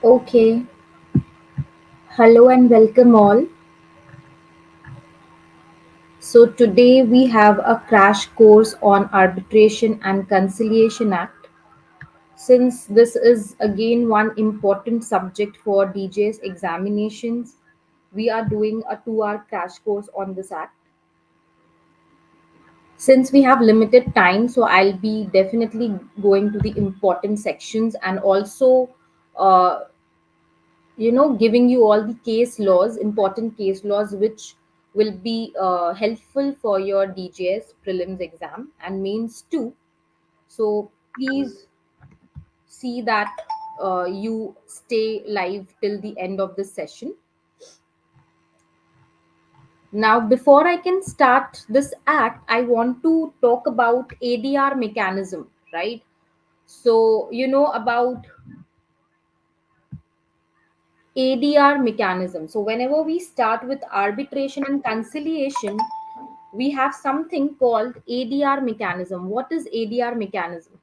Okay, hello and welcome all. So, today we have a crash course on Arbitration and Conciliation Act. Since this is again one important subject for DJ's examinations, we are doing a 2 hour crash course on this act. Since we have limited time, so I'll be definitely going to the important sections and also uh, giving you all the case laws, important case laws, which will be helpful for your DJS prelims exam and mains too. So please see that you stay live till the end of this session. Now, before I can start this act, I want to talk about ADR mechanism, right? So, you know about ADR mechanism. So, whenever we start with arbitration and conciliation, we have something called ADR mechanism. What is ADR mechanism?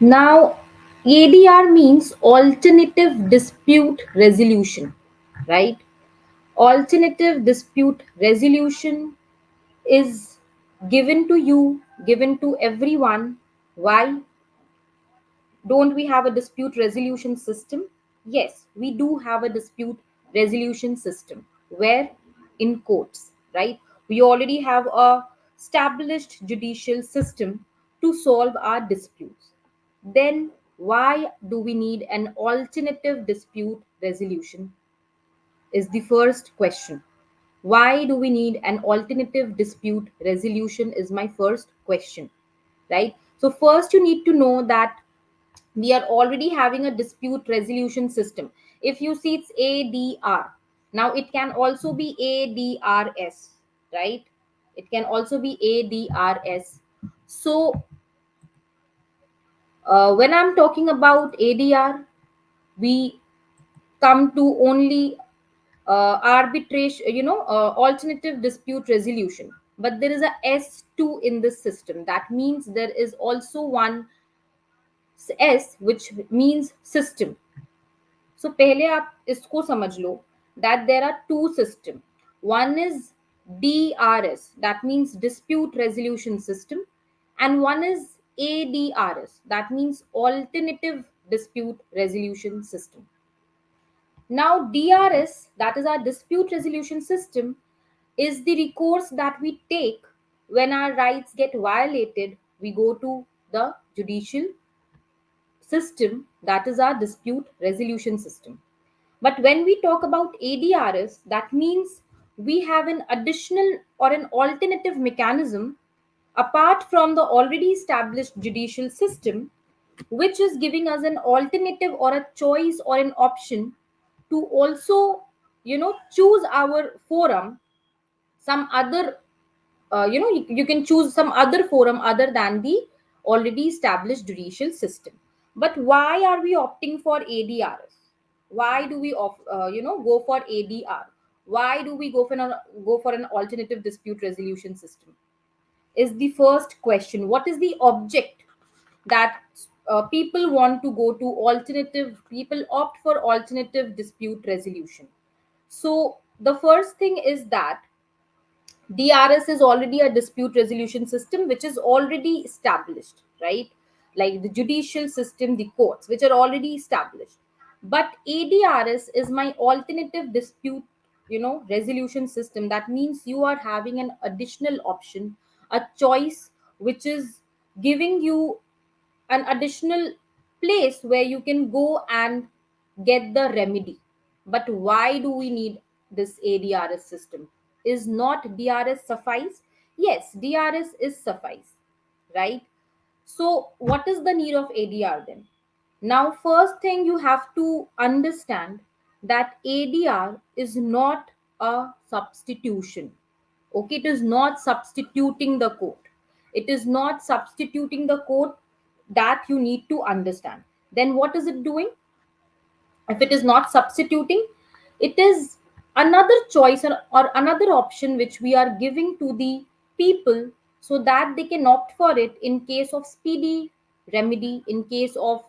Now, ADR means alternative dispute resolution, right? Alternative dispute resolution is given to you, given to everyone. Why? Don't we have a dispute resolution system? Yes, we do have a dispute resolution system. Where? In courts, right? We already have a established judicial system to solve our disputes. Then why do we need an alternative dispute resolution? Is the first question. Why do we need an alternative dispute resolution? Is my first question, right? So, first, you need to know that we are already having a dispute resolution system. If you see, it's ADR. Now it can also be ADRS, right? It can also be ADRS. So when I'm talking about ADR, we come to only arbitration, alternative dispute resolution. But there is a S2 in this system. That means there is also one S, which means system. सो पहले आप इसको समझ लो that there are two systems. One is DRS, that means dispute resolution system, and one is ADRS, that means alternative dispute resolution system. Now DRS, that is our dispute resolution system, is the recourse that we take when our rights get violated. We go to the judicial system, that is our dispute resolution system. But when we talk about ADRS, that means we have an additional or an alternative mechanism apart from the already established judicial system, which is giving us an alternative or a choice or an option to also, choose our forum, some other, you can choose some other forum other than the already established judicial system. But why are we opting for ADRs? Why do we go for ADR? Why do we go for an alternative dispute resolution system? Is the first question. What is the object that people want to go to alternative? People opt for alternative dispute resolution. So the first thing is that DRS is already a dispute resolution system which is already established, right? Like the judicial system, the courts, which are already established. But ADRS is my alternative dispute, resolution system. That means you are having an additional option, a choice, which is giving you an additional place where you can go and get the remedy. But why do we need this ADRS system? Is not DRS suffice? Yes, DRS is suffice, right? So, what is the need of ADR then? Now, first thing you have to understand that ADR is not a substitution. Okay, it is not substituting the court. It is not substituting the court, that you need to understand. Then what is it doing? If it is not substituting, it is another choice or another option which we are giving to the people so that they can opt for it in case of speedy. remedy in case of,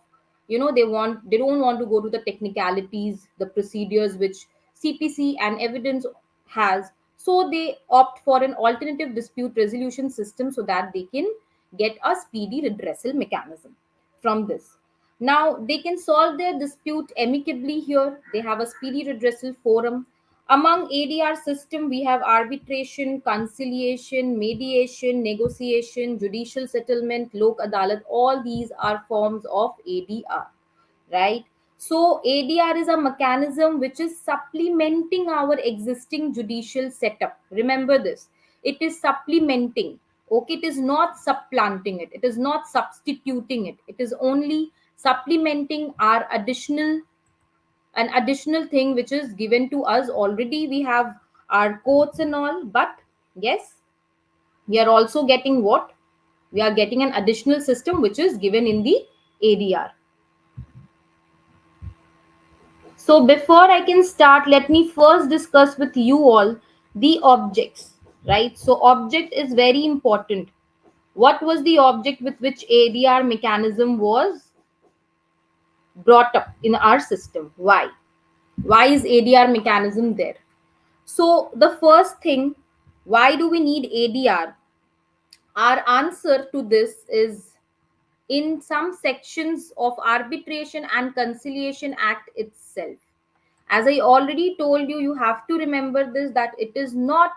they don't want to go to the technicalities, the procedures which CPC and evidence has. So they opt for an alternative dispute resolution system so that they can get a speedy redressal mechanism from this. Now they can solve their dispute amicably here. They have a speedy redressal forum. Among ADR system, we have arbitration, conciliation, mediation, negotiation, judicial settlement, lok adalat. All these are forms of ADR, right? So ADR is a mechanism which is supplementing our existing judicial setup. Remember this. It is supplementing. Okay, it is not supplanting it. It is not substituting it. It is only supplementing our additional thing which is given to us already. We have our courts and all, but yes, we are also getting what? We are getting an additional system which is given in the ADR. So before I can start, let me first discuss with you all the objects, right? So object is very important. What was the object with which ADR mechanism was brought up in our system? Why? Why is ADR mechanism there? So the first thing, why do we need ADR? Our answer to this is in some sections of Arbitration and Conciliation Act itself. As I already told you, you have to remember this, that it is not,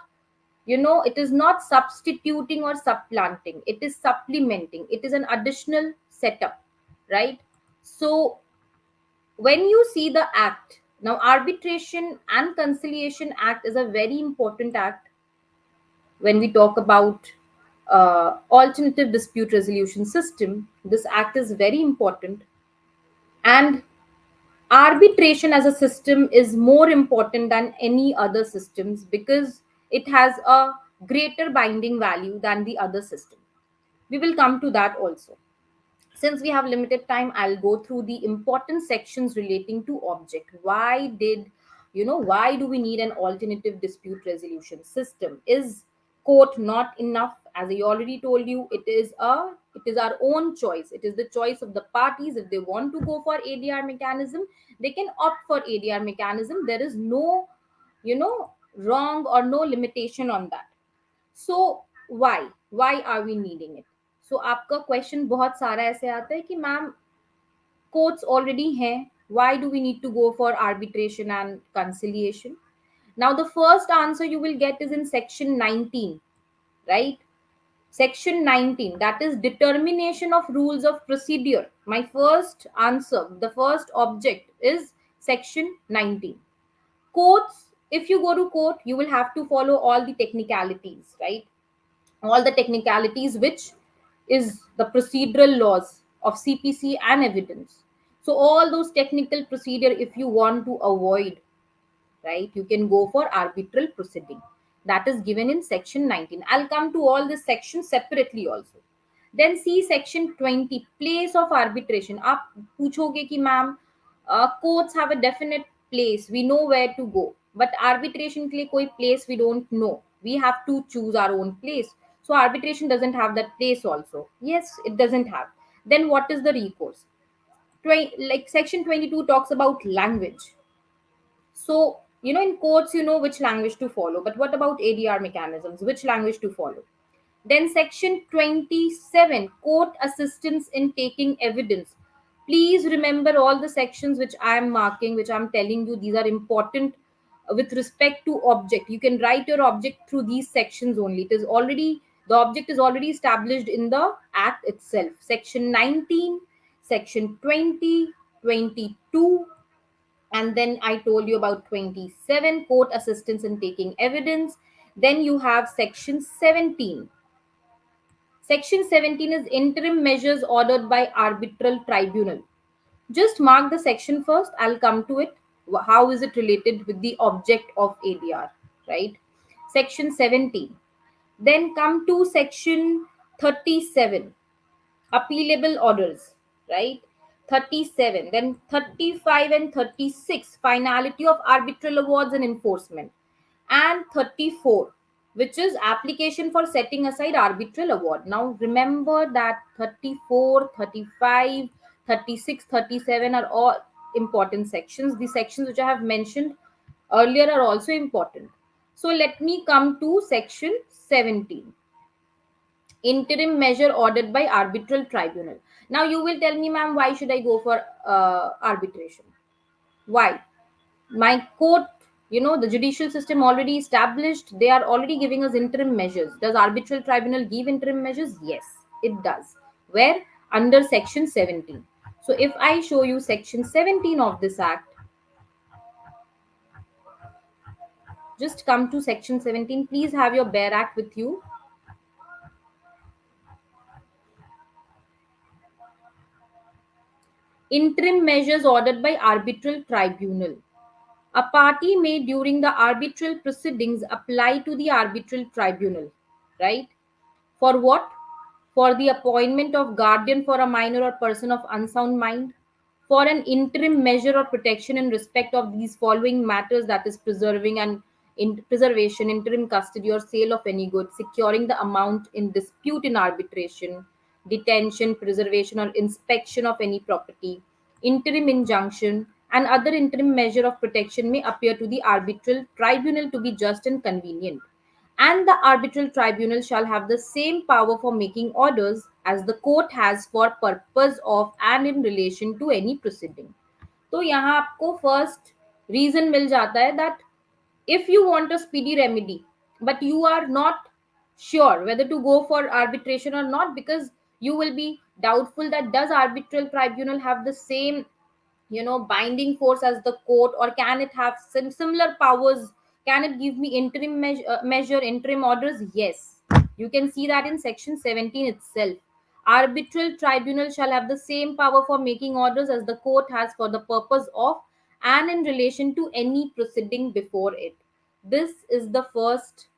it is not substituting or supplanting. It is supplementing. It is an additional setup, right? So when you see the act, now Arbitration and Conciliation Act is a very important act when we talk about alternative dispute resolution system. This act is very important, and arbitration as a system is more important than any other systems because it has a greater binding value than the other system. We will come to that also. Since we have limited time, I'll go through the important sections relating to object. Why do we need an alternative dispute resolution system? Is court not enough? As I already told you, it is our own choice. It is the choice of the parties. If they want to go for ADR mechanism, they can opt for ADR mechanism. There is no, wrong or no limitation on that. So why are we needing it? So आपका question बहुत सारा ऐसे आता है कि ma'am courts already हैं, why do we need to go for arbitration and conciliation? Now the first answer you will get is in section 19, right? Section 19, that is determination of rules of procedure. My first answer, the first object is section 19. Courts, if you go to court, you will have to follow all the technicalities, right? All the technicalities which is the procedural laws of CPC and evidence. So all those technical procedure, if you want to avoid, right, you can go for arbitral proceeding. That is given in section 19. I'll come to all the sections separately also. Then see section 20, place of arbitration. आप पूछोगे कि ma'am courts have a definite place, we know where to go, but arbitration के लिए कोई place we don't know, we have to choose our own place. So arbitration doesn't have that place also. Yes, it doesn't have. Then what is the recourse? Like section 22 talks about language. So, in courts, you know which language to follow. But what about ADR mechanisms? Which language to follow? Then section 27, court assistance in taking evidence. Please remember all the sections which I am marking, which I'm telling you. These are important with respect to object. You can write your object through these sections only. The object is already established in the act itself. Section 19, section 20, 22, and then I told you about 27, court assistance in taking evidence. Then you have section 17. Section 17 is interim measures ordered by arbitral tribunal. Just mark the section first, I'll come to it. How is it related with the object of ADR, right? Section 17. Then come to section 37, appealable orders, right? 37. Then 35 and 36, finality of arbitral awards and enforcement. And 34, which is application for setting aside arbitral award. Now remember that 34, 35, 36, 37 are all important sections. The sections which I have mentioned earlier are also important. So let me come to section 17, interim measure ordered by arbitral tribunal. Now you will tell me, ma'am, why should I go for arbitration? Why? My court, the judicial system already established, they are already giving us interim measures. Does arbitral tribunal give interim measures? Yes, it does. Where? Under section 17. So if I show you section 17 of this act, just come to section 17. Please have your bare act with you. Interim measures ordered by arbitral tribunal. A party may, during the arbitral proceedings, apply to the arbitral tribunal, right? For what? For the appointment of guardian for a minor or person of unsound mind, for an interim measure or protection in respect of these following matters, that is preserving and in preservation, interim custody or sale of any good, securing the amount in dispute in arbitration, detention, preservation or inspection of any property, interim injunction, and other interim measure of protection may appear to the arbitral tribunal to be just and convenient, and the arbitral tribunal shall have the same power for making orders as the court has for purpose of and in relation to any proceeding. तो यहाँ आपको first reason मिल जाता है that if you want a speedy remedy but you are not sure whether to go for arbitration or not, because you will be doubtful that does arbitral tribunal have the same binding force as the court, or can it have some similar powers, can it give me interim measure, interim orders? Yes, you can see that in section 17 itself. Arbitral tribunal shall have the same power for making orders as the court has for the purpose of and in relation to any proceeding before it. This is the first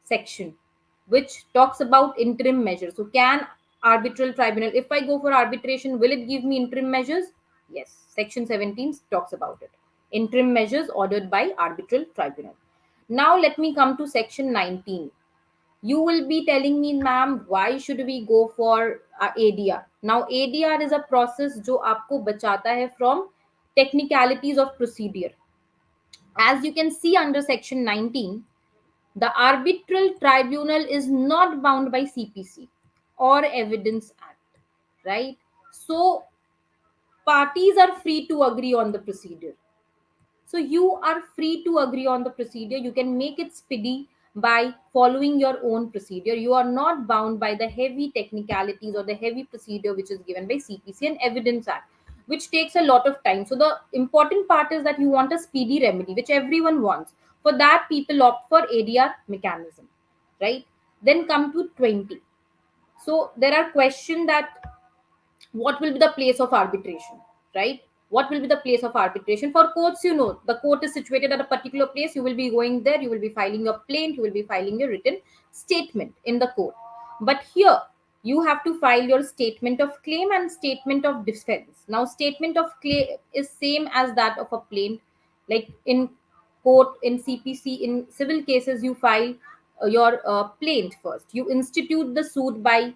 section which talks about interim measures. So, can arbitral tribunal, if I go for arbitration, will it give me interim measures? Yes, section 17 talks about it. Interim measures ordered by arbitral tribunal. Now, let me come to section 19. You will be telling me, ma'am, why should we go for ADR? Now, ADR is a process जो आपको बचाता है from technicalities of procedure. As you can see under section 19, the arbitral tribunal is not bound by CPC or Evidence Act, right? So, parties are free to agree on the procedure. So, you are free to agree on the procedure. You can make it speedy by following your own procedure. You are not bound by the heavy technicalities or the heavy procedure which is given by CPC and Evidence Act, which takes a lot of time. So, the important part is that you want a speedy remedy, which everyone wants. For that, people opt for ADR mechanism, right? Then come to 20. So, there are questions that what will be the place of arbitration, right? What will be the place of arbitration for courts? The court is situated at a particular place. You will be going there, you will be filing your plaint, you will be filing your written statement in the court. But here you have to file your statement of claim and statement of defense. Now, statement of claim is same as that of a plaint. Like in court, in CPC, in civil cases, you file your plaint first. You institute the suit by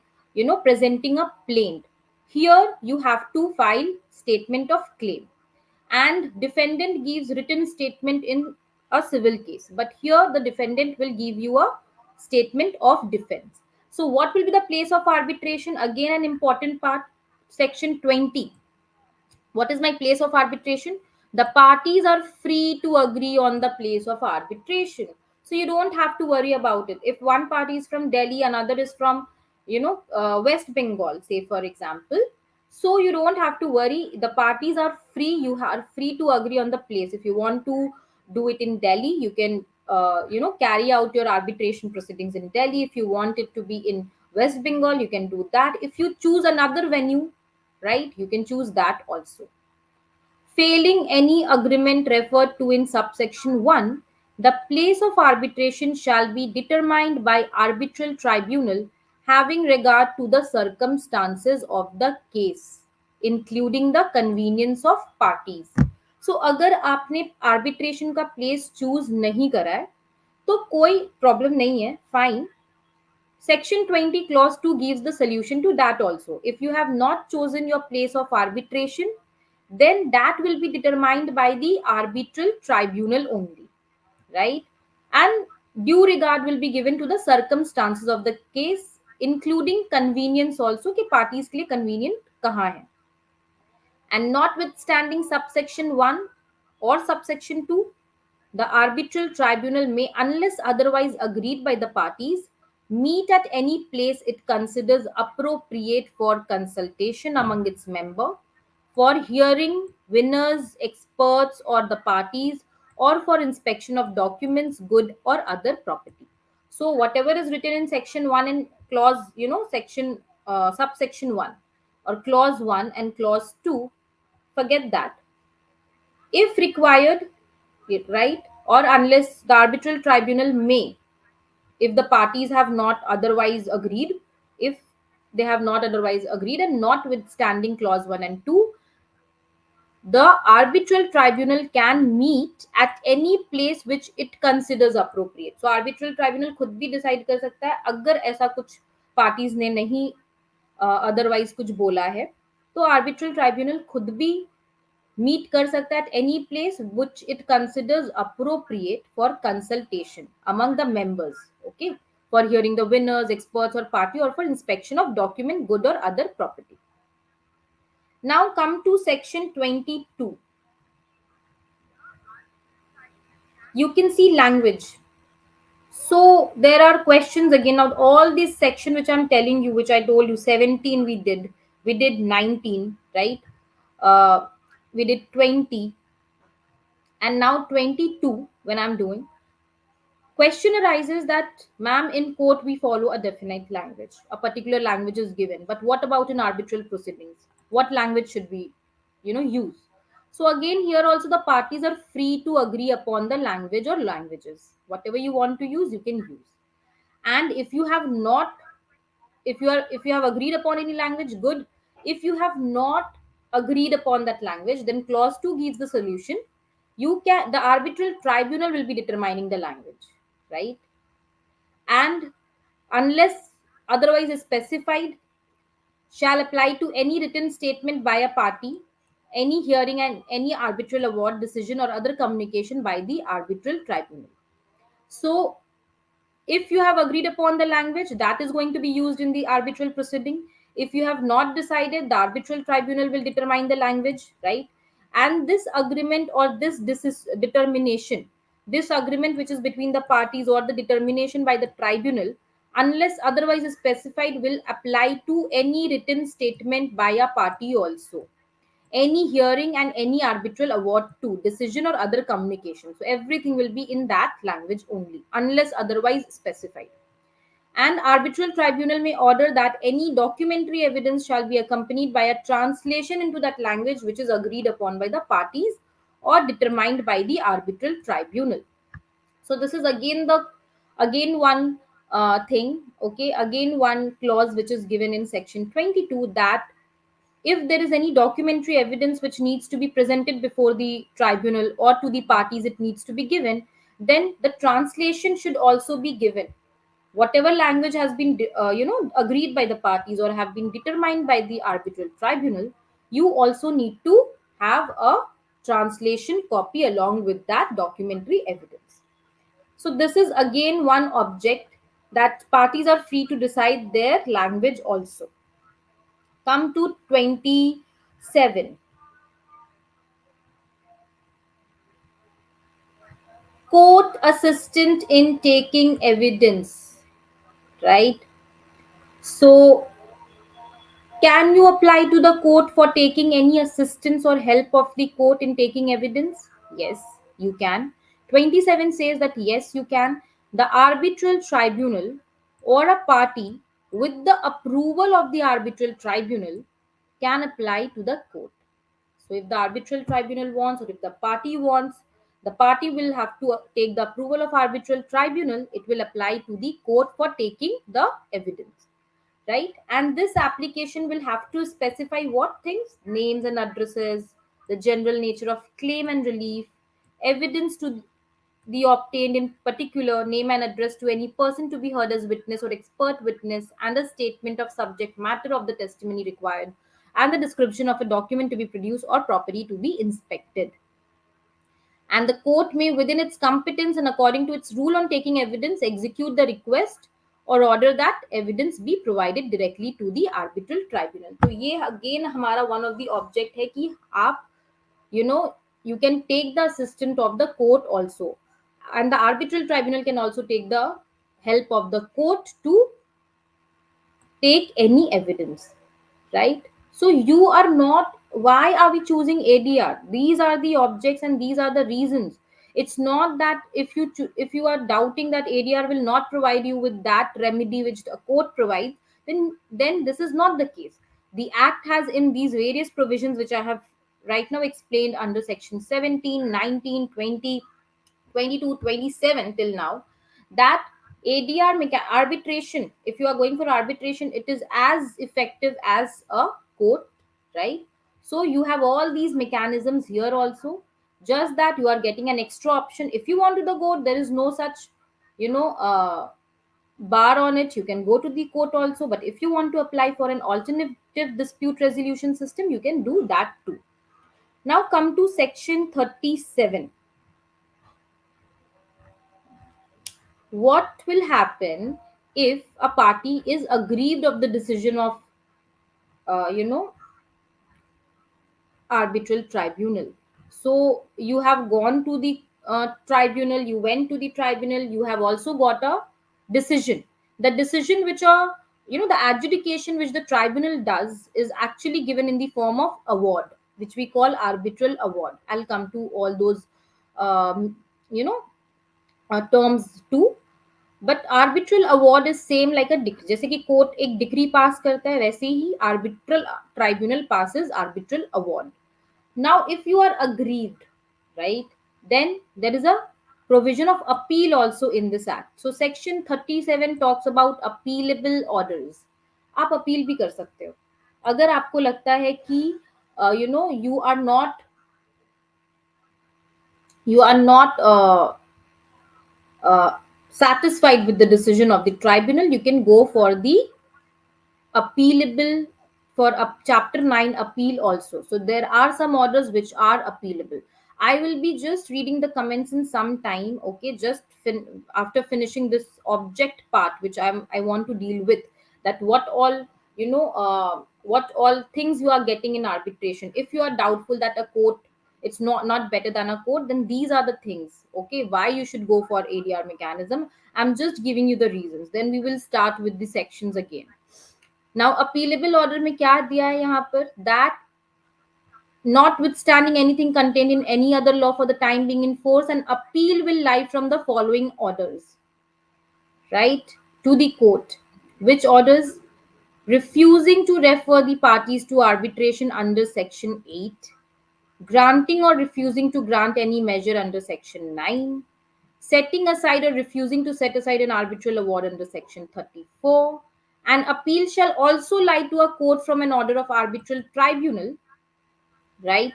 presenting a plaint. Here you have to file statement of claim, and defendant gives written statement in a civil case, but here the defendant will give you a statement of defense. So what will be the place of arbitration? Again, an important part, section 20. What is my place of arbitration? The parties are free to agree on the place of arbitration. So you don't have to worry about it. If one party is from Delhi, another is from, West Bengal, say for example. So you don't have to worry. The parties are free. You are free to agree on the place. If you want to do it in Delhi, you can, carry out your arbitration proceedings in Delhi. If you want it to be in West Bengal, you can do that. If you choose another venue, right, you can choose that also. Failing any agreement referred to in subsection 1, the place of arbitration shall be determined by arbitral tribunal having regard to the circumstances of the case, including the convenience of parties. So अगर आपने arbitration का place choose नहीं करा है, तो कोई problem नहीं है, fine. Section 20 clause 2 gives the solution to that also. If you have not chosen your place of arbitration, then that will be determined by the arbitral tribunal only, right? And due regard will be given to the circumstances of the case, including convenience also, कि parties के लिए convenient कहाँ है. And notwithstanding subsection 1 or subsection 2, the arbitral tribunal may, unless otherwise agreed by the parties, meet at any place it considers appropriate for consultation among its members, for hearing winners, experts, or the parties, or for inspection of documents, good or other property. So whatever is written in section 1 and clause, section subsection 1 or clause 1 and clause 2, forget that. If required, right, or unless the arbitral tribunal may, if the parties have not otherwise agreed, if they have not otherwise agreed, and notwithstanding clause 1 and 2, the arbitral tribunal can meet at any place which it considers appropriate. So arbitral tribunal खुद भी decide कर सकता है, अगर ऐसा कुछ parties ने नहीं otherwise कुछ बोला है, तो arbitral tribunal खुद भी meet कर सकता है at any place which it considers appropriate for consultation among the members, okay, for hearing the winners, experts, or party, or for inspection of document, good, or other property. Now come to section 22. You can see language. So there are questions again of all this section which I'm telling you, which I told you 17 we did 19, right? We did 20, and now 22 when I'm doing. Question arises that, ma'am, in court we follow a definite language. A particular language is given. But what about in arbitral proceedings? What language should we, use? So again, here also the parties are free to agree upon the language or languages. Whatever you want to use, you can use. And if you have not, if you have agreed upon any language, good. If you have not agreed upon that language, then clause 2 gives the solution. The arbitral tribunal will be determining the language, right? And unless otherwise specified, shall apply to any written statement by a party, any hearing, and any arbitral award, decision, or other communication by the arbitral tribunal. So if you have agreed upon the language, that is going to be used in the arbitral proceeding. If you have not decided, the arbitral tribunal will determine the language, right? And this agreement or this is determination, this agreement which is between the parties or the determination by the tribunal, unless otherwise specified, will apply to any written statement by a party also, any hearing, and any arbitral award to decision or other communication. So everything will be in that language only, unless otherwise specified. An arbitral tribunal may order that any documentary evidence shall be accompanied by a translation into that language which is agreed upon by the parties or determined by the arbitral tribunal. So this is again one thing, okay, again one clause which is given in section 22, that if there is any documentary evidence which needs to be presented before the tribunal or to the parties, it needs to be given, then the translation should also be given. Whatever language has been agreed by the parties or have been determined by the arbitral tribunal, you also need to have a translation copy along with that documentary evidence. So this is again one object, that parties are free to decide their language also. Come to 27. Court assistant in taking evidence, right? So can you apply to the court for taking any assistance or help of the court in taking evidence? Yes, you can. 27 says that yes, you can. The arbitral tribunal or a party with the approval of the arbitral tribunal can apply to the court. So if the arbitral tribunal wants, or if the party wants, the party will have to take the approval of arbitral tribunal. It will apply to the court for taking the evidence, right? And this application will have to specify what things: names and addresses, the general nature of claim and relief, evidence to the obtained, in particular name and address to any person to be heard as witness or expert witness, and a statement of subject matter of the testimony required, and the description of a document to be produced or property to be inspected. And the court may, within its competence and according to its rule on taking evidence, execute the request or order that evidence be provided directly to the arbitral tribunal. तो ये again हमारा one of the object है कि आप you know you can take the assistance of the court also, and the arbitral tribunal can also take the help of the court to take any evidence, right? So you are not, why are we choosing ADR? These are the objects and these are the reasons. It's not that if if you are doubting that ADR will not provide you with that remedy which the court provides, then this is not the case. The act has in these various provisions which I have right now explained under section 17, 19, 20, 22, 27 till now, that arbitration, if you are going for arbitration, it is as effective as a court, right? So you have all these mechanisms here also, just that you are getting an extra option. If you want to the court, there is no such, you know, bar on it. You can go to the court also, but if you want to apply for an alternative dispute resolution system, you can do that too. Now come to section 37. What will happen if a party is aggrieved of the decision of uh, you know arbitral tribunal? So you have gone to the tribunal, you went to the tribunal, you have also got a decision. The decision which are, the adjudication which the tribunal does is actually given in the form of award, which we call arbitral award. I'll come to all those um, you know terms too. But arbitral award is same like a decree. जैसे कि court एक decree pass करता है, वैसे ही arbitral tribunal passes arbitral award. Now if you are aggrieved, right, then there is a provision of appeal also in this act. So section 37 talks about appealable orders. आप appeal भी कर सकते हो अगर आपको लगता है कि you are not you are not satisfied with the decision of the tribunal. You can go for the appealable, for chapter 9 appeal also. So there are some orders which are appealable. I will be just reading the comments in some time, okay, just after finishing this object part which I want to deal with, that what all, what all things you are getting in arbitration. If you are doubtful that a court, it's not better than a court, then these are the things, okay, why you should go for ADR mechanism. I'm just giving you the reasons, then we will start with the sections again. Now appealable order में क्या दिया है यहाँ पर, that notwithstanding anything contained in any other law for the time being in force, an appeal will lie from the following orders, right, to the court. Which orders? Refusing to refer the parties to arbitration under section 8, granting or refusing to grant any measure under section 9, setting aside or refusing to set aside an arbitral award under section 34. An appeal shall also lie to a court from an order of arbitral tribunal, right,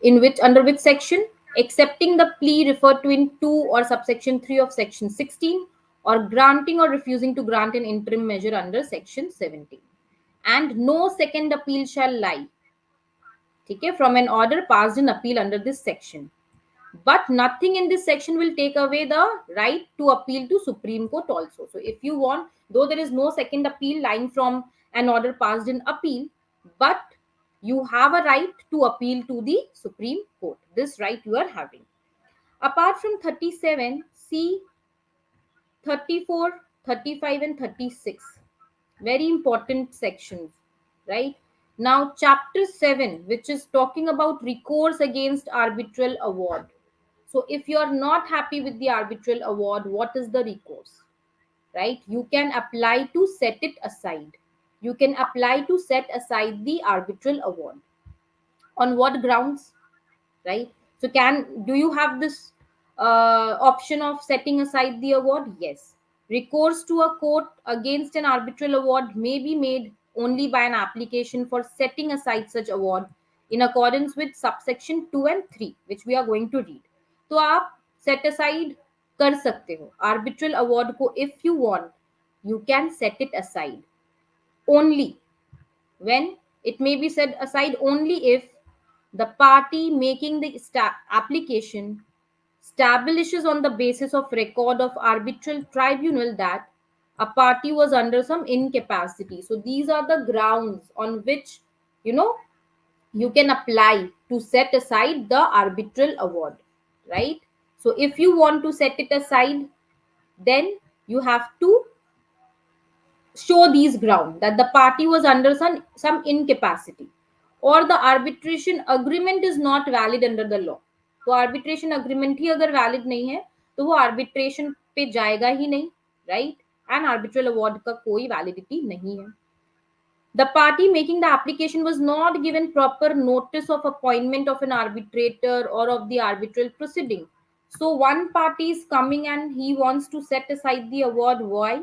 in which, under which section, accepting the plea referred to in 2 or subsection 3 of section 16, or granting or refusing to grant an interim measure under section 17. And no second appeal shall lie, okay, from an order passed in appeal under this section. But nothing in this section will take away the right to appeal to Supreme Court also. So if you want, though there is no second appeal lying from an order passed in appeal, but you have a right to appeal to the Supreme Court. This right you are having. Apart from 37, see 34, 35 and 36. Very important sections, right? Now chapter 7, which is talking about recourse against arbitral award. So if you are not happy with the arbitral award, what is the recourse? Right? You can apply to set it aside. You can apply to set aside the arbitral award. On what grounds? Right? So do you have this option of setting aside the award? Yes. Recourse to a court against an arbitral award may be made only by an application for setting aside such award in accordance with subsection 2 and 3, which we are going to read. तो आप set aside कर सकते हो arbitral award को. If you want you can set it aside only when it may be set aside only if the party making the application establishes on the basis of record of arbitral tribunal that a party was under some incapacity. So these are the grounds on which, you know, you can apply to set aside the arbitral award, right? So if you want to set it aside, then you have to show these grounds that the party was under some incapacity or the arbitration agreement is not valid under the law. तो arbitration agreement ही अगर valid नहीं है तो वो arbitration पे जाएगा ही नहीं, right? And arbitral award का कोई validity नहीं है. The party making the application was not given proper notice of appointment of an arbitrator or of the arbitral proceeding. So one party is coming and he wants to set aside the award. Why?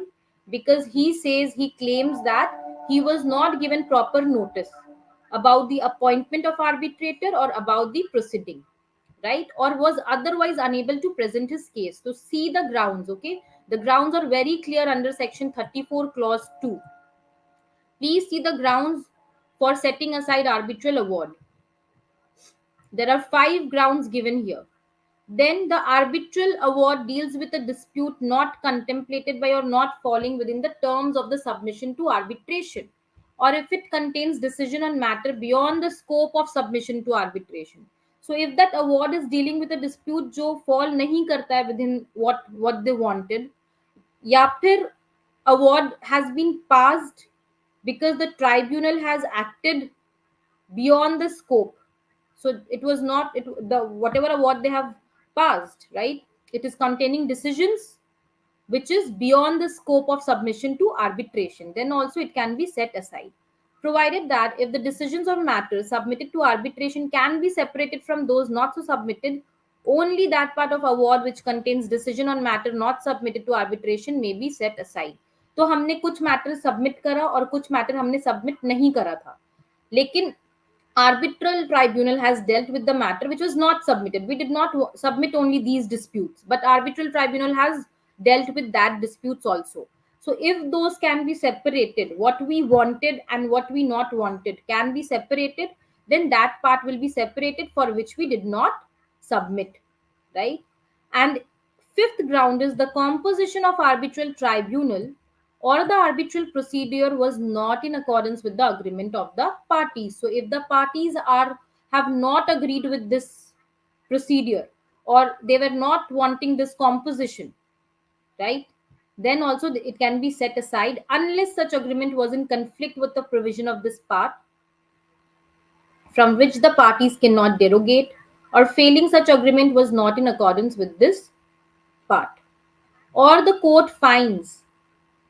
Because he says, he claims that he was not given proper notice about the appointment of arbitrator or about the proceeding, right? Or was otherwise unable to present his case. So see the grounds, okay? The grounds are very clear under section 34 clause 2. Please see the grounds for setting aside arbitral award. There are 5 grounds given here. Then the arbitral award deals with a dispute not contemplated by or not falling within the terms of the submission to arbitration, or if it contains decision on matter beyond the scope of submission to arbitration. So if that award is dealing with a dispute जो fall नहीं करता है within what they wanted, या फिर award has been passed because the tribunal has acted beyond the scope. So it was not it the whatever award they have passed, right? It is containing decisions which is beyond the scope of submission to arbitration, then also it can be set aside, provided that if the decisions on matters submitted to arbitration can be separated from those not so submitted, only that part of award which contains decision on matter not submitted to arbitration may be set aside. तो हमने कुछ matter submit करा और कुछ matter हमने submit नहीं करा था, लेकिन arbitral tribunal has dealt with the matter which was not submitted. We did not submit only these disputes, but arbitral tribunal has dealt with that disputes also. So if those can be separated, what we wanted and what we not wanted can be separated, then that part will be separated for which we did not submit, right? And fifth ground is the composition of arbitral tribunal or the arbitral procedure was not in accordance with the agreement of the parties. So if the parties are have not agreed with this procedure or they were not wanting this composition, right, then also it can be set aside unless such agreement was in conflict with the provision of this part from which the parties cannot derogate, or failing such agreement was not in accordance with this part, or the court finds,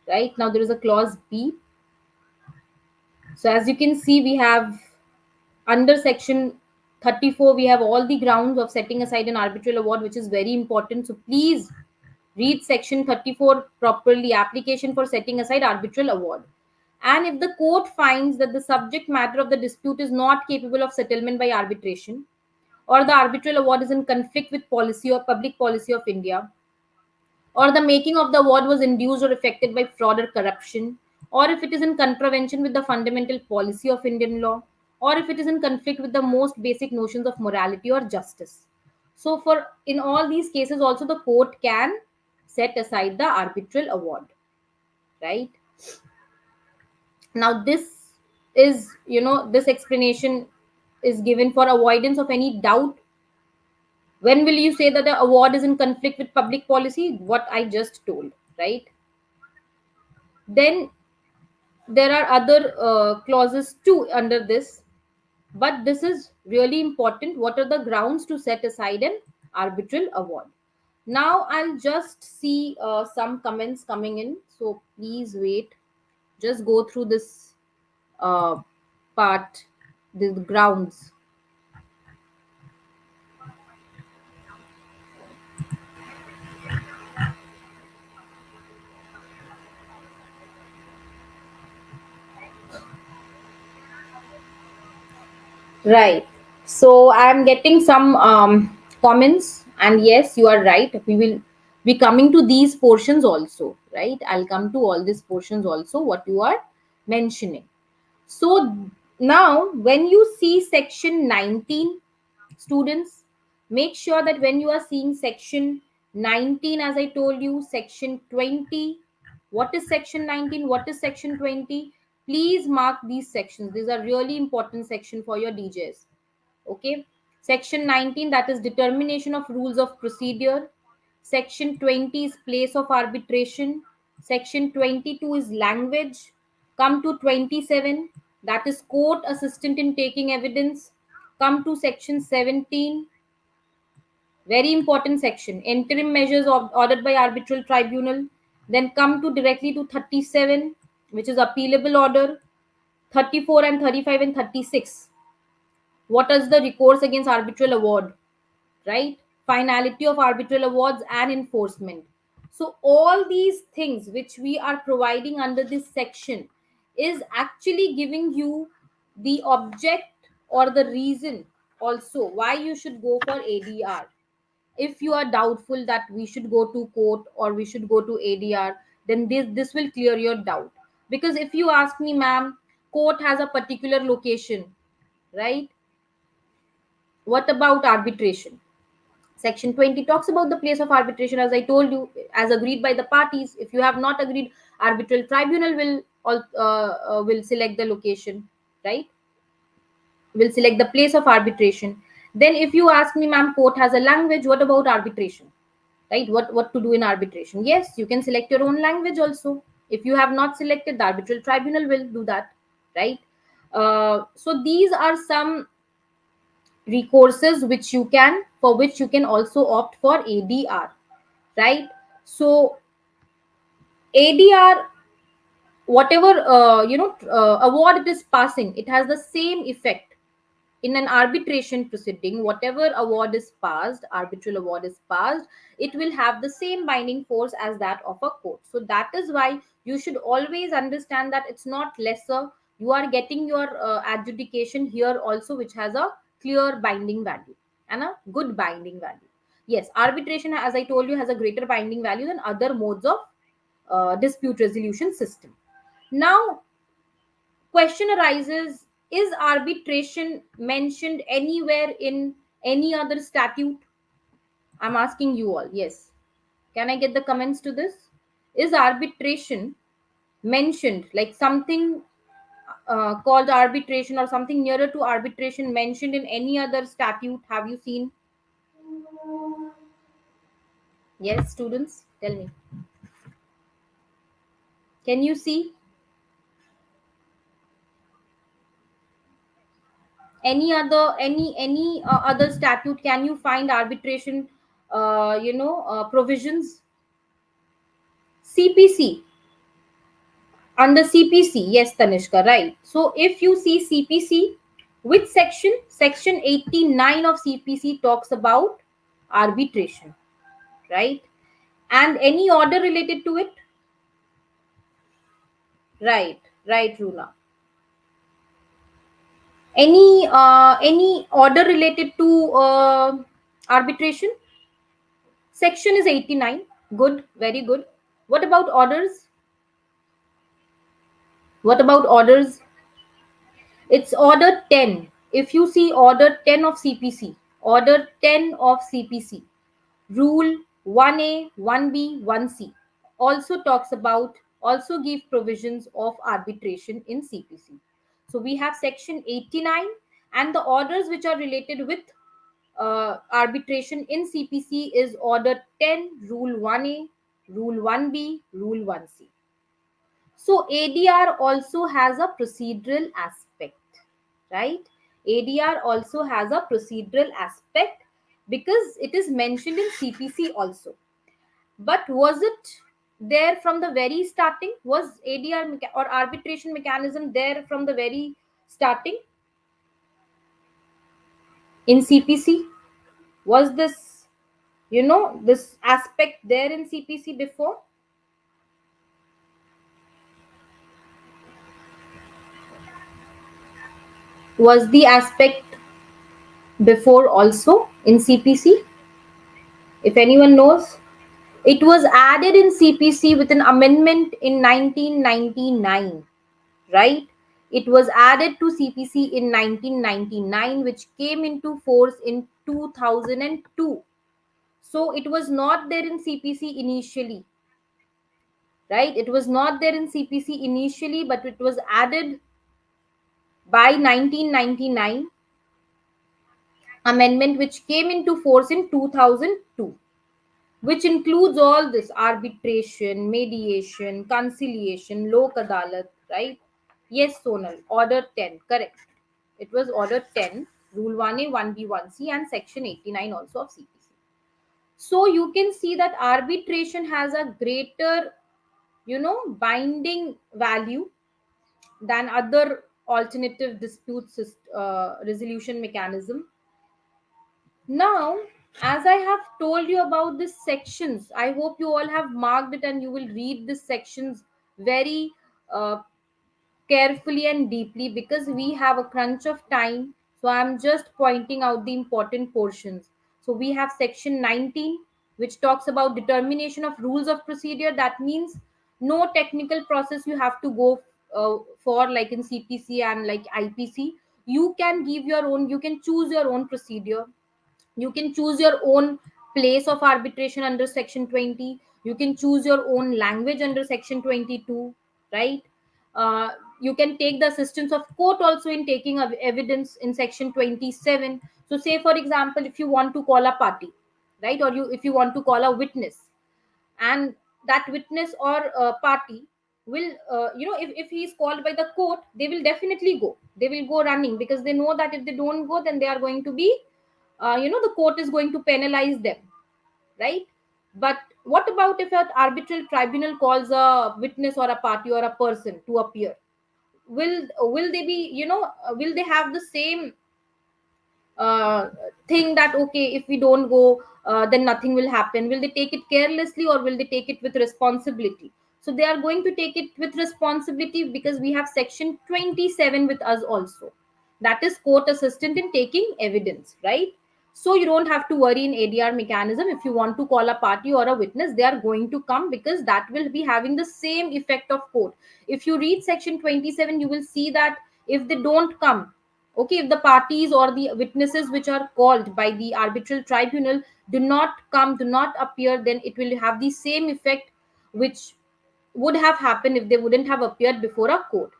right? Now there is a clause B. So as you can see, we have under section 34, we have all the grounds of setting aside an arbitral award, which is very important. So please read section 34 properly, application for setting aside arbitral award. And if the court finds that the subject matter of the dispute is not capable of settlement by arbitration, or the arbitral award is in conflict with policy or public policy of India, or the making of the award was induced or affected by fraud or corruption, or if it is in contravention with the fundamental policy of Indian law, or if it is in conflict with the most basic notions of morality or justice. So, for in all these cases, also the court can set aside the arbitral award, right? Now, this is, this explanation is given for avoidance of any doubt. When will you say that the award is in conflict with public policy? What I just told, right? Then there are other clauses too under this, but this is really important. What are the grounds to set aside an arbitral award? Now I'll just see some comments coming in, so please wait. Just go through this uh, part, the grounds. Right. So I'm getting some comments And yes, you are right, we will be coming to these portions also, right? I'll come to all these portions also what you are mentioning. So now when you see section 19, students, make sure that when you are seeing section 19, as I told you, section 20, what is section 19, what is section 20, please mark these sections. These are really important section for your DJs. Okay. Section 19, that is determination of rules of procedure. Section 20 is place of arbitration. Section 22 is language. Come to 27, that is court assistant in taking evidence. Come to section 17, very important section, interim measures ordered by arbitral tribunal. Then come to directly to 37, which is appealable order. 34 and 35 and 36, what is the recourse against arbitral award, right? Finality of arbitral awards and enforcement. So all these things which we are providing under this section is actually giving you the object or the reason also why you should go for ADR. If you are doubtful that we should go to court or we should go to ADR, then this will clear your doubt. Because if you ask me, ma'am, court has a particular location, right? What about arbitration? Section 20 talks about the place of arbitration, as I told you, as agreed by the parties. If you have not agreed, arbitral tribunal will select the location, right? Will select the place of arbitration. Then if you ask me, ma'am, court has a language, what about arbitration? Right? What to do in arbitration? Yes, you can select your own language also. If you have not selected, the arbitral tribunal will do that, right? So these are some recourses which you can, for which you can also opt for ADR, right? So ADR, whatever award it is passing, it has the same effect in an arbitration proceeding. Whatever award is passed, arbitral award is passed, it will have the same binding force as that of a court. So that is why you should always understand that it's not lesser. You are getting your adjudication here also, which has a clear binding value and a good binding value. Yes, arbitration, as I told you, has a greater binding value than other modes of dispute resolution system. Now question arises, is arbitration mentioned anywhere in any other statute? I'm asking you all. Yes. Can I get the comments to this? Is arbitration mentioned, like something called arbitration or something nearer to arbitration, mentioned in any other statute? Have you seen? Yes, students, tell me. Can you see any other statute? Can you find arbitration provisions? CPC. Under CPC, yes, Tanishka, right. So if you see CPC, which section? Section 89 of CPC talks about arbitration, right? And any order related to it? Right, right, Runa. Any order related to arbitration? Section is 89. Good, very good. What about orders? What about orders? It's order 10. If you see order 10 of CPC, order 10 of CPC, rule 1A, 1B, 1C also talks about, also give provisions of arbitration in CPC. So we have section 89, and the orders which are related with arbitration in CPC is order 10, rule 1A, rule 1B, rule 1C. So ADR also has a procedural aspect, right? ADR also has a procedural aspect because it is mentioned in CPC also. But was it there from the very starting? Was ADR or arbitration mechanism there from the very starting in CPC? Was this, this aspect there in CPC before? Was the aspect before also in CPC? If anyone knows, it was added in CPC with an amendment in 1999, right? It was added to CPC in 1999, which came into force in 2002. So it was not there in CPC initially, right? It was not there in CPC initially, but it was added by 1999 amendment, which came into force in 2002, which includes all this: arbitration, mediation, conciliation, lok adalat, right? Yes, Sonal, order 10, correct. It was order 10, rule 1A, 1B, 1C, and section 89 also of CPC. So you can see that arbitration has a greater, binding value than other alternative dispute resolution mechanism. Now, as I have told you about these sections, I hope you all have marked it and you will read these sections very uh, carefully and deeply, because we have a crunch of time. So I'm just pointing out the important portions. So we have section 19, which talks about determination of rules of procedure. That means no technical process you have to go for, like in CPC and like IPC. You can give your own, you can choose your own procedure. You can choose your own place of arbitration under section 20. You can choose your own language under section 22, right? You can take the assistance of court also in taking of evidence in section 27. So say for example, if you want to call a party, right, or you if you want to call a witness, and that witness or party will, if he is called by the court, they will definitely go, they will go running, because they know that if they don't go, then they are going to be, the court is going to penalize them, right? But what about if an arbitral tribunal calls a witness or a party or a person to appear? Will they be, will they have the same uh, think that okay, if we don't go, then nothing will happen? Will they take it carelessly, or will they take it with responsibility? So they are going to take it with responsibility, because we have section 27 with us also, that is court assistant in taking evidence, right? So you don't have to worry in ADR mechanism. If you want to call a party or a witness, they are going to come, because that will be having the same effect of court. If you read section 27, you will see that if they don't come, okay, if the parties or the witnesses which are called by the arbitral tribunal do not come, do not appear, then it will have the same effect which would have happened if they wouldn't have appeared before a court.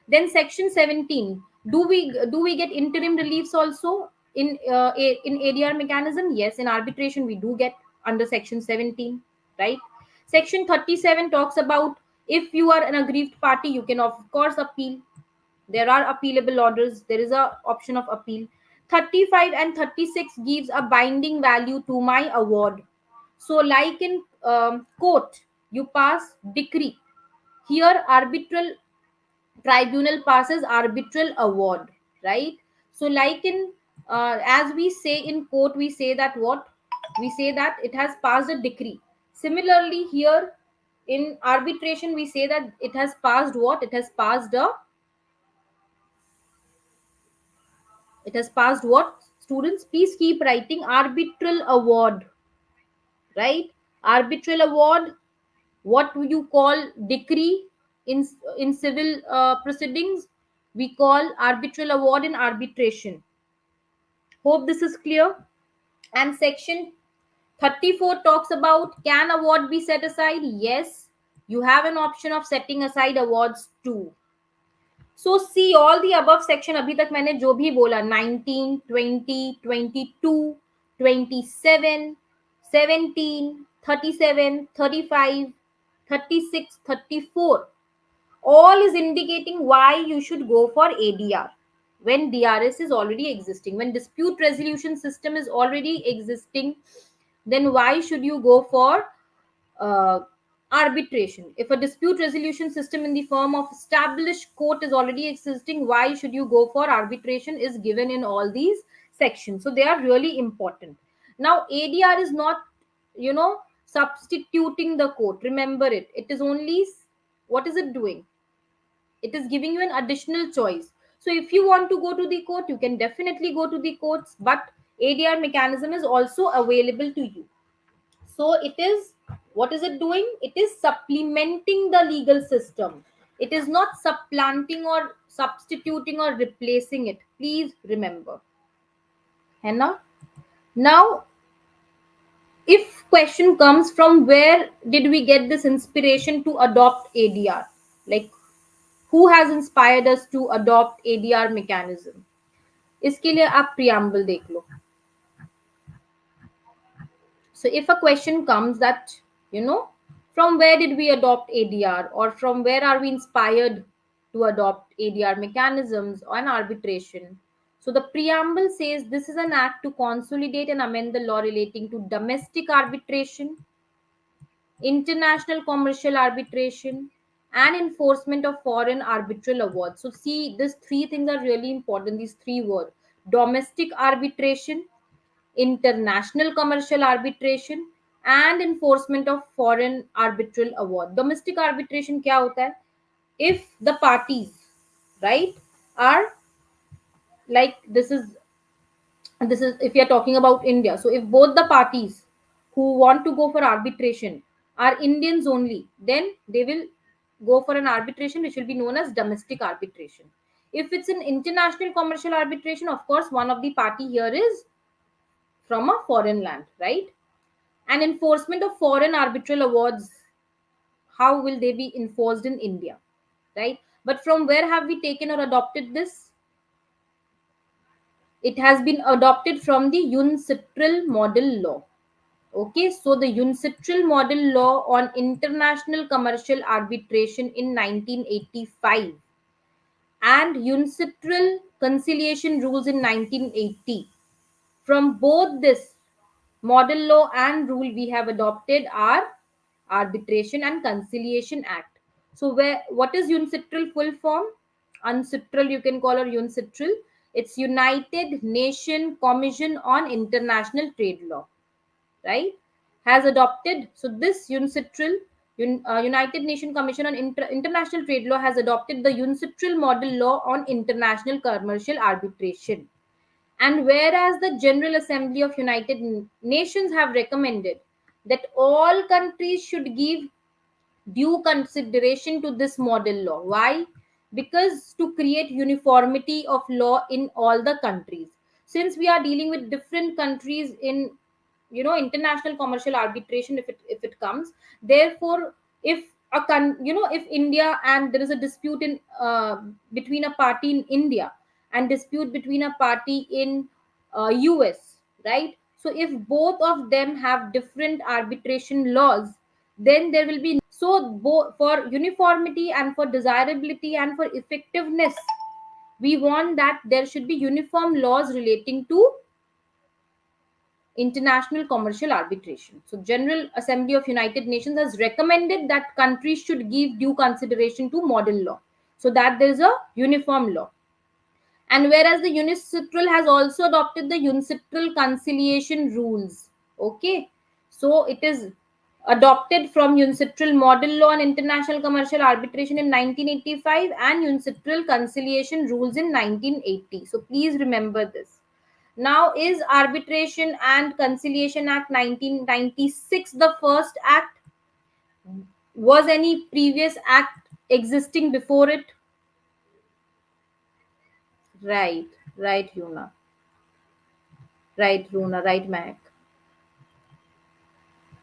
Then section 17, do we get interim reliefs also in in ADR mechanism? Yes, in arbitration we do get under section 17, right? Section 37 talks about if you are an aggrieved party, you can of course appeal. There are appealable orders, there is a option of appeal. 35 and 36 gives a binding value to my award. So like in court, you pass decree. Here arbitral tribunal passes arbitral award, right? So like in, as we say in court, we say that what, we say that it has passed a decree. Similarly here in arbitration, we say that it has passed what, it has passed a, it has passed what? Students, please keep writing arbitral award, right? Arbitral award, what you call decree in civil proceedings, we call arbitral award in arbitration. Hope this is clear. And section 34 talks about, can award be set aside? Yes, you have an option of setting aside awards too. So see all the above section, अभी तक मैंने जो भी बोला, 19, 20, 22, 27, 17, 37, 35, 36, 34, all is indicating why you should go for ADR when DRS is already existing, when dispute resolution system is already existing. Then why should you go for uh, arbitration? If a dispute resolution system in the form of established court is already existing, why should you go for arbitration is given in all these sections. So they are really important. Now ADR is not, substituting the court. Remember it. It is only, what is it doing? It is giving you an additional choice. So if you want to go to the court, you can definitely go to the courts, but ADR mechanism is also available to you. So it is, what is it doing? It is supplementing the legal system. It is not supplanting or substituting or replacing it. Please remember. है ना? Now, if question comes, from where did we get this inspiration to adopt ADR? Like, who has inspired us to adopt ADR mechanism? इसके लिए आप preamble देख लो. So if a question comes that, from where did we adopt ADR, or from where are we inspired to adopt ADR mechanisms on arbitration? So the preamble says this is an act to consolidate and amend the law relating to domestic arbitration, international commercial arbitration, and enforcement of foreign arbitral awards. So see, these three things are really important. These three words: domestic arbitration, international commercial arbitration, and enforcement of foreign arbitral award. Domestic arbitration क्या होता है? If the parties, right, are like, this is if you are talking about India. So if both the parties who want to go for arbitration are Indians only, then they will go for an arbitration which will be known as domestic arbitration. If it's an international commercial arbitration, of course, one of the party here is from a foreign land, right? And enforcement of foreign arbitral awards, how will they be enforced in India, right? But from where have we taken or adopted this? It has been adopted from the UNCITRAL model law. Okay, so the UNCITRAL model law on international commercial arbitration in 1985 and UNCITRAL conciliation rules in 1980. From both this model law and rule, we have adopted our Arbitration and Conciliation Act. So where, what is UNCITRAL full form? UNCITRAL you can call, or UNCITRAL. It's United Nation Commission on International Trade Law, right? Has adopted. So this UNCITRAL, United Nation Commission on International Trade Law, has adopted the UNCITRAL model law on international commercial arbitration. And whereas the General Assembly of United Nations have recommended that all countries should give due consideration to this model law. Why? Because to create uniformity of law in all the countries. Since we are dealing with different countries in, international commercial arbitration, if it comes, therefore, if if India, and there is a dispute in between a party in India and dispute between a party in US, right? So if both of them have different arbitration laws, then there will be, so for uniformity and for desirability and for effectiveness, we want that there should be uniform laws relating to international commercial arbitration. So General Assembly of United Nations has recommended that countries should give due consideration to model law, so that there is a uniform law. And whereas the UNCITRAL has also adopted the UNCITRAL conciliation rules. Okay, so it is adopted from UNCITRAL model law on international commercial arbitration in 1985 and UNCITRAL conciliation rules in 1980. So please remember this. Now, is Arbitration and Conciliation Act 1996 the first act? Was any previous act existing before it? Right, right, Yuna. Right, Runa, right, Mac.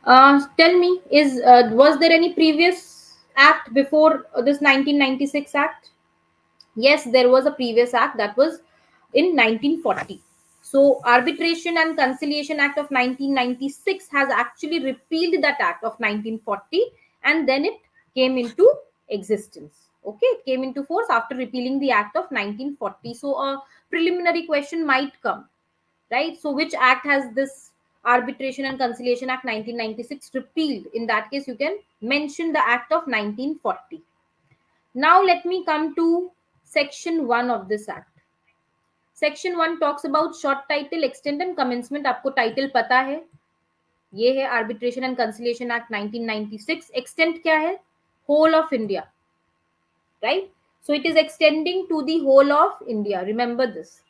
Tell me, is was there any previous act before this 1996 act? Yes, there was a previous act that was in 1940. So, Arbitration and Conciliation Act of 1996 has actually repealed that act of 1940, and then it came into existence. Okay, it came into force after repealing the act of 1940. So, a preliminary question might come, right? So which act has this Arbitration and Conciliation Act 1996 repealed? In that case, you can mention the act of 1940. Now let me come to section 1 of this act. Section 1 talks about short title, extent and commencement. आपको title पता है, ये है Arbitration and Conciliation Act 1996. Extent क्या है? Whole of India, right? So it is extending to the whole of India. Remember this.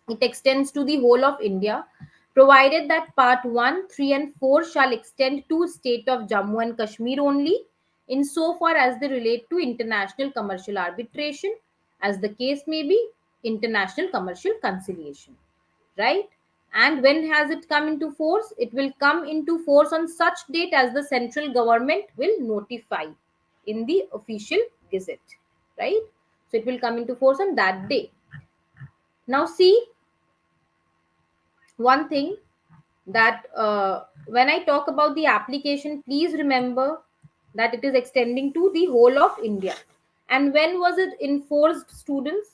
It extends to the whole of India. provided that part 1, 3 and 4 shall extend to state of Jammu and Kashmir only insofar as they relate to international commercial arbitration, as the case may be international commercial conciliation, right? And when has it come into force? It will come into force on such date as the central government will notify in the official gazette, right? So it will come into force on that day. Now see one thing, that when I talk about the application, please remember that it is extending to the whole of India. And when was it enforced, students?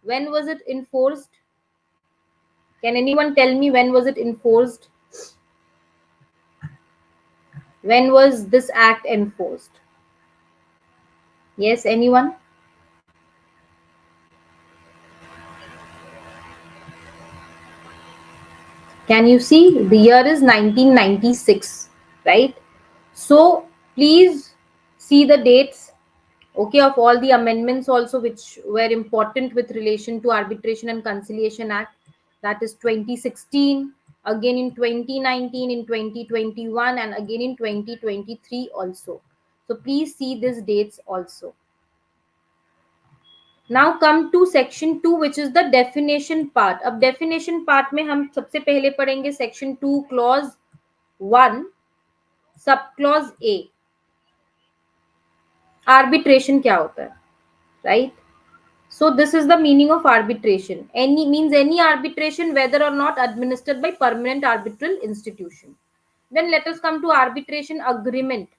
When was it enforced? Can anyone tell me when was it enforced? When was this act enforced? Yes, anyone? Can you see? The year is 1996, right? So please see the dates, okay, of all the amendments also which were important with relation to Arbitration and Conciliation Act. That is 2016, again in 2019, in 2021, and again in 2023 also. So please see these dates also. Now come to section 2, which is the definition part. अब definition part में हम सबसे पहले पढ़ेंगे section 2 clause 1 सब clause A. Arbitration क्या होता है, right? So this is the meaning of arbitration. Any means any arbitration, whether or not administered by permanent arbitral institution. Then let us come to arbitration agreement.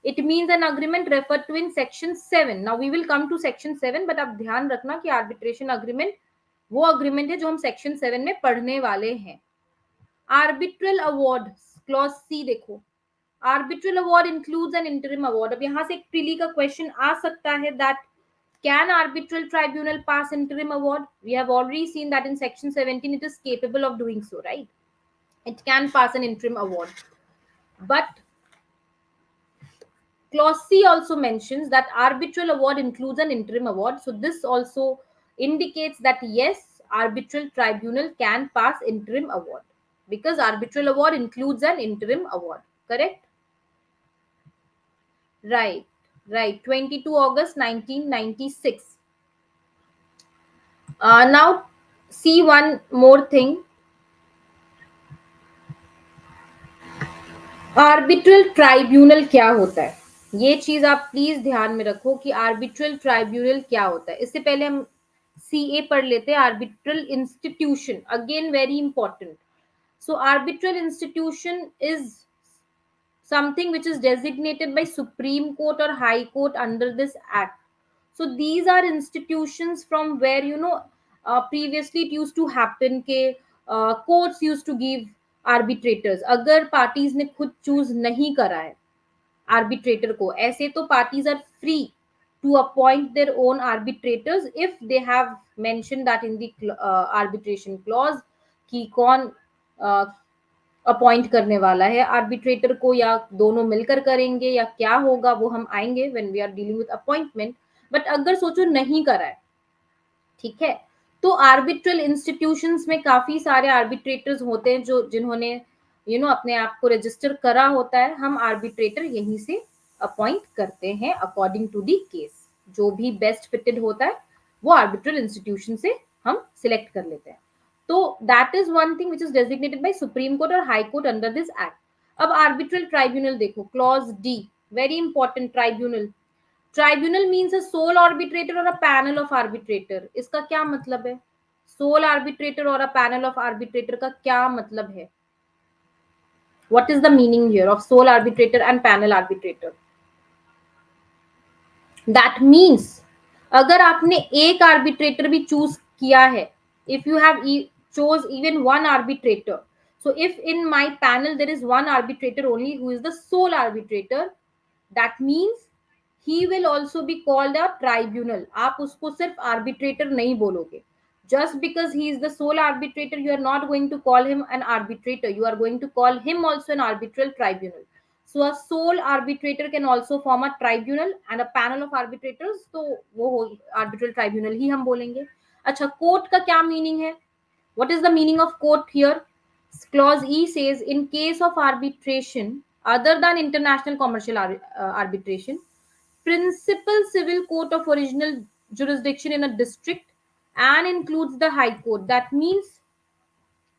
It means an agreement referred to in section 7. Now we will come to section 7, but आप ध्यान रखना कि arbitration agreement वो agreement है जो हम section 7 में पढ़ने वाले हैं. Arbitral award clause C देखो. Arbitral award includes an interim award. अब यहाँ से एक प्रीली का क्वेश्चन आ सकता है that can arbitral tribunal pass interim award? We have already seen that in section 17 it is capable of doing so, right? It can pass an interim award. But clause C also mentions that arbitral award includes an interim award. So this also indicates that yes, arbitral tribunal can pass interim award because arbitral award includes an interim award. Correct? Right. Right. 22 August 1996. Now see one more thing. Arbitral tribunal क्या होता है, ये चीज आप please ध्यान में रखो कि आर्बिट्रल ट्राइब्यूनल क्या होता है. इससे पहले हम सीए पढ़ लेते हैं. Arbitral institution, again very important. So arbitral institution is something which is designated by Supreme Court or High Court under this act. So these are institutions from where previously it used to happen ke courts used to give arbitrators. अगर parties ने खुद choose नहीं करा है arbitrator को, ऐसे तो parties are free to appoint their own arbitrators if they have mentioned that in the arbitration clause कि कौन अपॉइंट करने वाला है आर्बिट्रेटर को, या दोनों मिलकर करेंगे या क्या होगा वो हम आएंगे when we are dealing with appointment. But अगर सोचो नहीं करा है, ठीक है, तो आर्बिट्रल इंस्टीट्यूशंस में काफी सारे आर्बिट्रेटर्स होते हैं जो जिन्होंने अपने आप को रजिस्टर करा होता है. हम आर्बिट्रेटर यहीं से अपॉइंट करते हैं अकॉर्डिंग टू दी केस. जो भी बेस्ट फिटेड होता है वो आर्बिट्रल इंस्टीट्यूशन से हम सिलेक्ट कर लेते हैं. तो that is one thing which is designated by Supreme Court और High Court under this act. अब आर्बिट्रल ट्राइब्यूनल देखो, clause D, very important. Tribunal, tribunal means a sole arbitrator और अ पैनल ऑफ आर्बिट्रेटर. इसका क्या मतलब है? Soul arbitrator और a panel of arbitrator का क्या मतलब है? What is the meaning here of sole arbitrator and panel arbitrator? That means अगर आपने एक आर्बिट्रेटर भी चूज किया है, if you have chose even one arbitrator, so if in my panel there is one arbitrator only who is the sole arbitrator, that means he will also be called a tribunal. आप उसको सिर्फ arbitrator नहीं बोलोगे. Just because he is the sole arbitrator, you are not going to call him an arbitrator, you are going to call him also an arbitral tribunal. So a sole arbitrator can also form a tribunal and a panel of arbitrators, तो वो arbitral tribunal ही हम बोलेंगे. अच्छा, court का क्या meaning है? What is the meaning of court here? Clause E says, in case of arbitration other than international commercial arbitration, principal civil court of original jurisdiction in a district and includes the high court. That means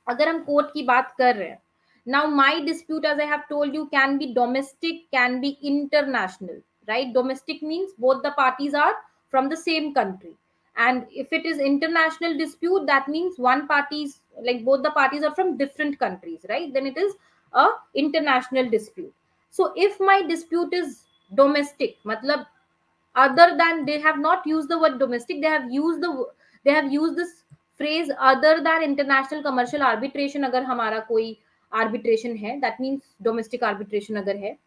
अगर हम court की बात कर रहे हैं, now my dispute, as I have told you, can be domestic, can be international, right? Domestic means both the parties are from the same country, and if it is international dispute, that means one parties, like both the parties are from different countries, right? Then it is a international dispute. So if my dispute is domestic, matlab other than, they have not used the word domestic, they have used this phrase other than international commercial arbitration. अगर हमारा कोई arbitration है, that means domestic arbitration अगर है,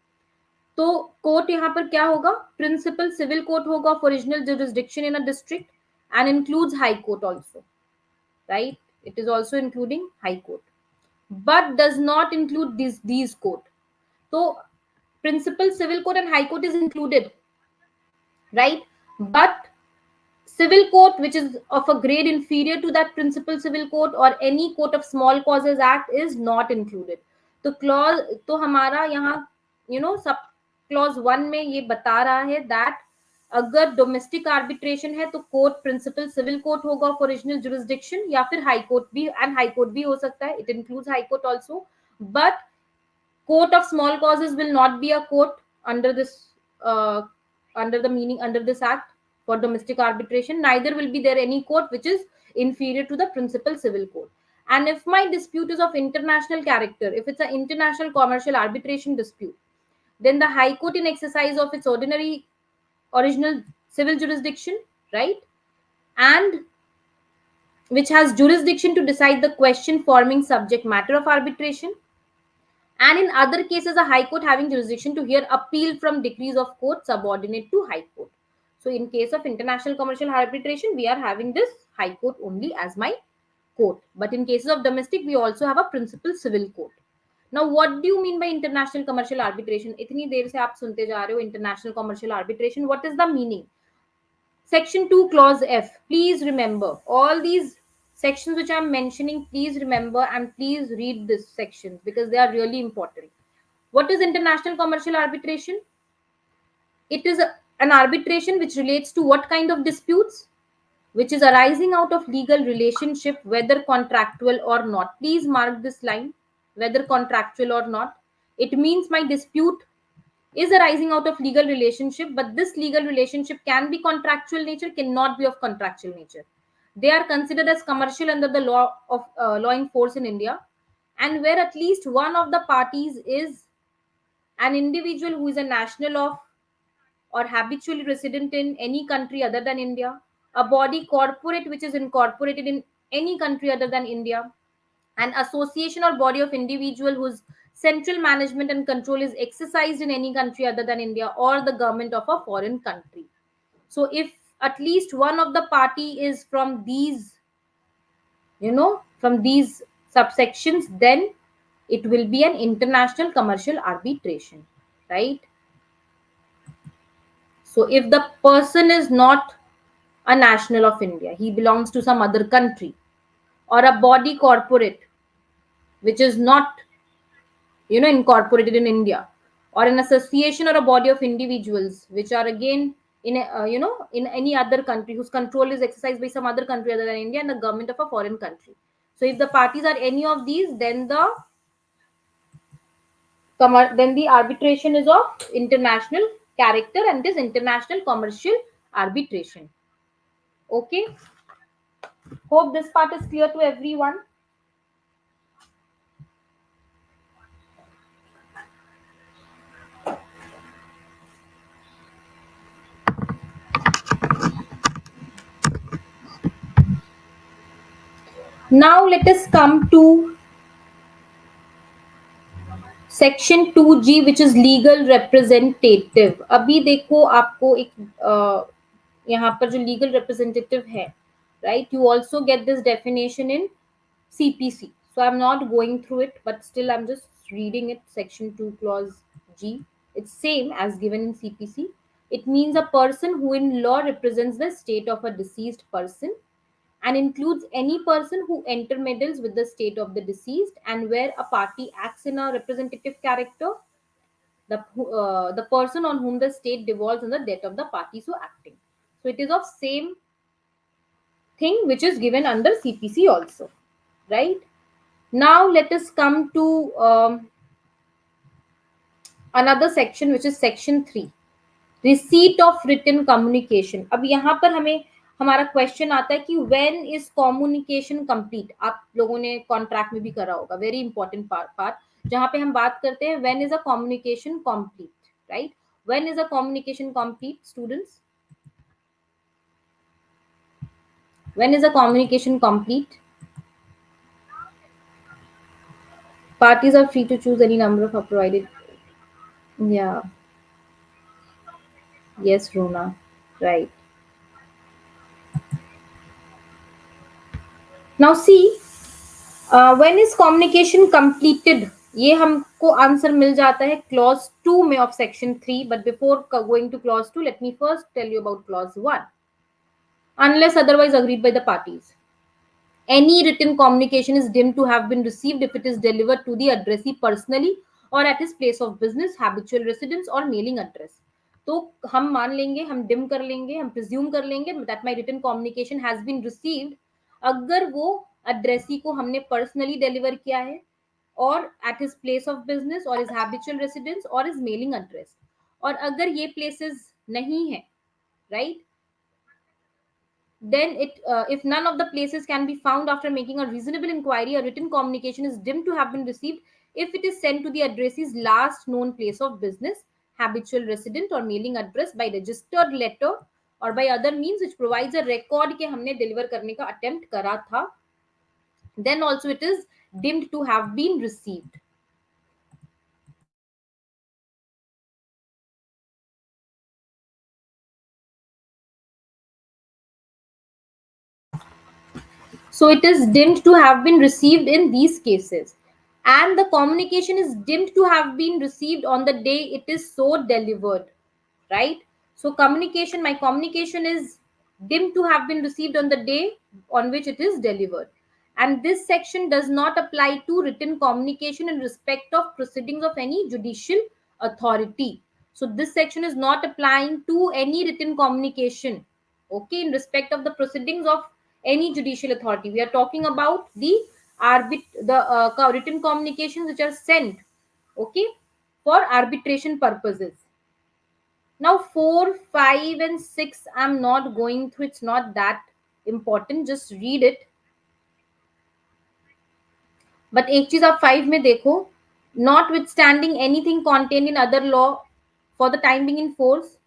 तो court यहाँ पर क्या होगा? प्रिंसिपल सिविल कोर्ट होगा of original jurisdiction in a district and includes high court also, right? It is also including high court, but does not include these court. So principal civil court and high court is included, right? But civil court which is of a grade inferior to that principal civil court or any court of small causes act is not included. तो clause, तो हमारा यहाँ sub clause 1 में ये बता रहा है that अगर डोमेस्टिक आर्बिट्रेशन है तो कोर्ट प्रिंसिपल सिविल कोर्ट होगा ऑफ ओरिजिनल जुरिस्डिक्शन, या फिर हाई कोर्ट भी, एंड हाई कोर्ट भी हो सकता है, it includes high court also, but court of small causes will not be a court under this, uh, under the meaning, under this act for domestic arbitration. Neither will be there any court which is inferior to the principal civil court. And if my dispute is of international character, if it's an international commercial arbitration dispute, then the high court in exercise of its ordinary original civil jurisdiction, right, and which has jurisdiction to decide the question forming subject matter of arbitration, and in other cases a high court having jurisdiction to hear appeal from decrees of court subordinate to high court. So in case of international commercial arbitration we are having this high court only as my court, but in cases of domestic we also have a principal civil court. Now what do you mean by international commercial arbitration? इतनी देर से आप सुनते जा रहे हो international commercial arbitration, what is the meaning? Section 2 clause F, please remember all these sections which I'm mentioning, please remember and please read this section because they are really important. What is international commercial arbitration? It is an arbitration which relates to what kind of disputes? Which is arising out of legal relationship, whether contractual or not. Please mark this line, whether contractual or not. It means my dispute is arising out of legal relationship, but this legal relationship can be contractual nature, cannot be of contractual nature. They are considered as commercial under the law of law in force in India, and where at least one of the parties is an individual who is a national of or habitually resident in any country other than India, a body corporate which is incorporated in any country other than India, an association or body of individual whose central management and control is exercised in any country other than India, or the government of a foreign country. So if at least one of the party is from these, from these subsections, then it will be an international commercial arbitration, right? So if the person is not a national of India, he belongs to some other country, or a body corporate which is not incorporated in India, or an association or a body of individuals which are again in in any other country whose control is exercised by some other country other than India and the government of a foreign country. So if the parties are any of these, then the arbitration is of international character and is international commercial arbitration. Okay, hope this part is clear to everyone. Now let us come to section 2G which is legal representative. अभी देखो आपको एक यहाँ पर जो legal representative है, right, you also get this definition in CPC. So I'm not going through it, but still I'm just reading it. Section 2 clause G. It's same as given in CPC. It means a person who in law represents the state of a deceased person and includes any person who intermeddles with the state of the deceased, and where a party acts in a representative character, the person on whom the state devolves on the death of the party so acting. So it is of same thing which is given under CPC also, right? Now let us come to another section, which is section 3, receipt of written communication. अब यहाँ पर हमें हमारा question आता है कि when is communication complete. आप लोगों ने कॉन्ट्रैक्ट में भी करा होगा, वेरी इंपॉर्टेंट पार्ट जहाँ पे हम बात करते हैं when is a communication complete, right? When is a communication complete students? When is a communication complete? Parties are free to choose any number of provided. Yeah, yes, Rona, right. Now see, when is communication completed, ये हमको answer मिल जाता है clause 2 में of section 3. But before going to clause 2, let me first tell you about clause 1. Unless otherwise agreed by the parties, any written communication is deemed to have been received if it is delivered to the addressee personally or at his place of business, habitual residence or mailing address. तो हम मान लेंगे, हम dim कर लेंगे, हम presume कर लेंगे that my written communication has been received अगर वो अड्रेसी को हमने पर्सनली डिलीवर किया है, और at his place of business और हिज हैबिचुअल रेसिडेंस और हिज मेलिंग एड्रेस. और अगर ये प्लेसेस नहीं है, right, then if none of the places can be found after making a reasonable inquiry, a written communication is deemed to have been received if it is sent to the addressee's last known place of business, habitual resident or mailing address by registered letter or by other means which provides a record कि हमने deliver करने का attempt करा था, then also it is deemed to have been received. So it is deemed to have been received in these cases. And the communication is deemed to have been received on the day it is so delivered, right? So my communication is deemed to have been received on the day on which it is delivered. And this section does not apply to written communication in respect of proceedings of any judicial authority. So this section is not applying to any written communication, okay, in respect of the proceedings of any judicial authority. We are talking about the written communications which are sent, okay, for arbitration purposes. Now 4, 5 and 6 I'm not going through, it's not that important, just read it. But एक चीज आप 5 में देखो, notwithstanding anything contain in other law for the time being in force,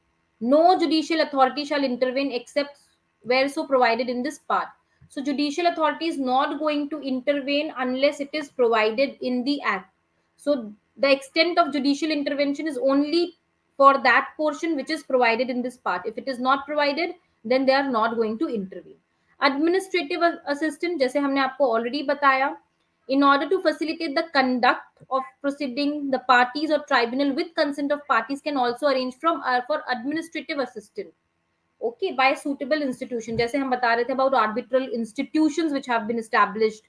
no judicial authority shall intervene except where so provided in this part. So judicial authority is not going to intervene unless it is provided in the act. So the extent of judicial intervention is only for that portion which is provided in this part. If it is not provided, then they are not going to intervene. Administrative assistant, जैसे हमने आपको already बताया, in order to facilitate the conduct of proceeding, the parties or tribunal with consent of parties can also arrange for administrative assistant, okay, by a suitable institution. जैसे हम बता रहे थे about arbitral institutions which have been established,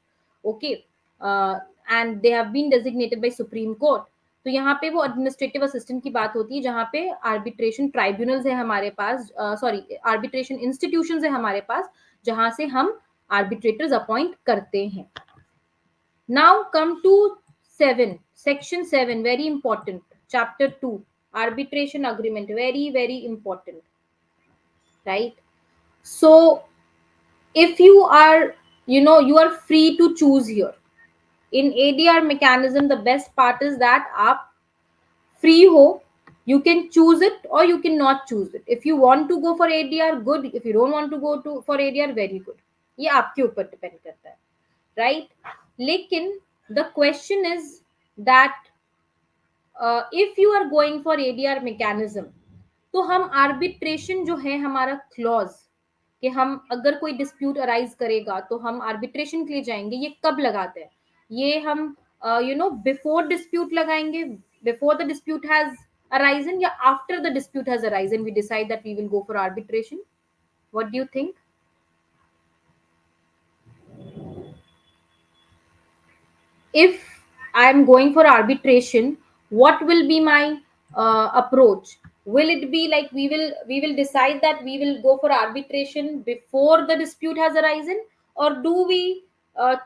okay, and they have been designated by Supreme Court. तो यहाँ पे वो administrative assistant की बात होती है जहाँ पे आर्बिट्रेशन ट्राइब्यूनल्स है हमारे पास, सॉरी आर्बिट्रेशन इंस्टीट्यूशंस है हमारे पास जहाँ से हम आर्बिट्रेटर्स अपॉइंट करते हैं. Now come to 7, section 7, very important, chapter 2, arbitration agreement, very, very important, right? So if you are, you are free to choose here. In ADR mechanism, the best part is that आप free ho, you can choose it or you cannot choose it. If you want to go for ADR, good. If you don't want to go for ADR, very good. ये आपके ऊपर depend करता है, right? लेकिन the question is that if you are going for ADR mechanism, तो हम arbitration जो है हमारा क्लॉज कि हम अगर कोई डिस्प्यूट अराइज करेगा तो हम आर्बिट्रेशन के लिए जाएंगे, ये कब लगाते हैं? ये हम बिफोर डिस्प्यूट लगाएंगे, before the dispute has arisen, या after the dispute has arisen we decide that we will go for arbitration. What do you think? if I am going for arbitration, what will be my approach? Will it be like we will decide that we will go for arbitration before the dispute has arisen, or do we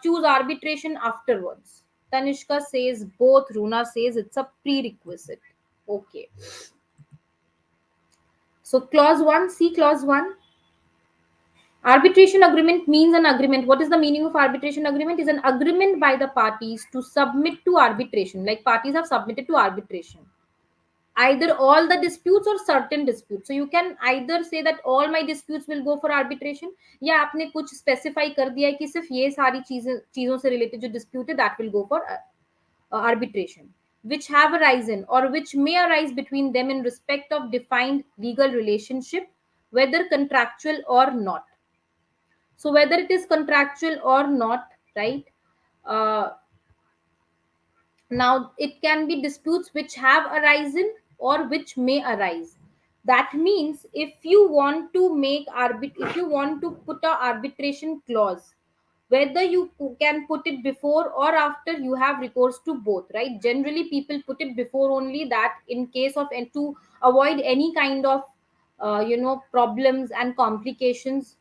choose arbitration afterwards? Tanishka says both, Runa says it's a prerequisite. Okay, so clause 1, see clause 1. Arbitration agreement means an agreement. What is the meaning of arbitration agreement? Is an agreement by the parties to submit to arbitration. Like parties have submitted to arbitration. Either all the disputes or certain disputes. So you can either say that all my disputes will go for arbitration, या आपने कुछ specify कर दिया है कि सिर्फ ये सारी चीजों से related जो dispute है that will go for arbitration, which have arisen or which may arise between them in respect of defined legal relationship, whether contractual or not. So whether it is contractual or not, right? uh, Now it can be disputes which have arisen or which may arise. That means if you want to if you want to put a arbitration clause, whether you can put it before or after, you have recourse to both, right? Generally people put it before only, that in case of, and to avoid any kind of problems and complications,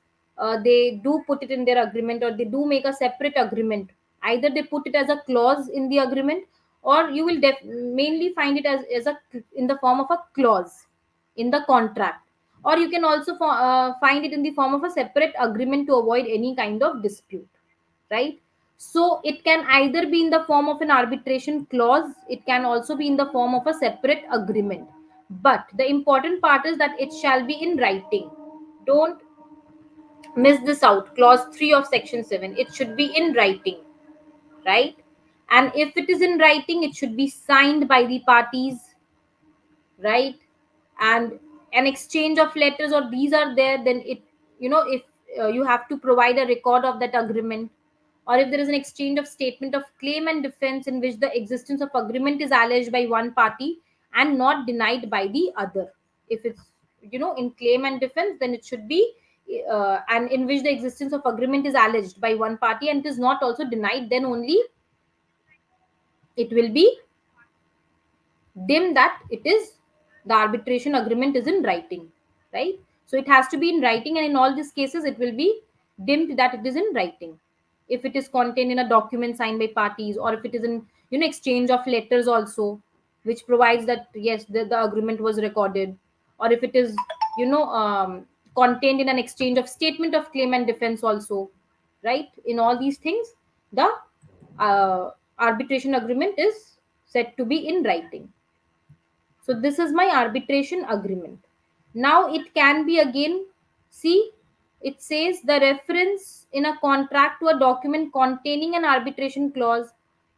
they do put it in their agreement, or they do make a separate agreement. Either they put it as a clause in the agreement, or you will mainly find it as a in the form of a clause in the contract, or you can also find it in the form of a separate agreement to avoid any kind of dispute, right? So it can either be in the form of an arbitration clause, it can also be in the form of a separate agreement, but the important part is that it shall be in writing. Don't miss this out. Clause 3 of section 7, it should be in writing, right? And if it is in writing, it should be signed by the parties, right? And an exchange of letters or these are there, then it, if you have to provide a record of that agreement, or if there is an exchange of statement of claim and defense in which the existence of agreement is alleged by one party and not denied by the other. If it's, in claim and defense, then it should be and in which the existence of agreement is alleged by one party and it is not also denied, then only it will be dim that it is, the arbitration agreement is in writing, right? So it has to be in writing, and in all these cases it will be dimmed that it is in writing. If it is contained in a document signed by parties, or if it is in, exchange of letters also, which provides that yes, the agreement was recorded, or if it is, contained in an exchange of statement of claim and defense also, right? In all these things, the arbitration agreement is said to be in writing. So this is my arbitration agreement. Now it can be again, see, it says the reference in a contract to a document containing an arbitration clause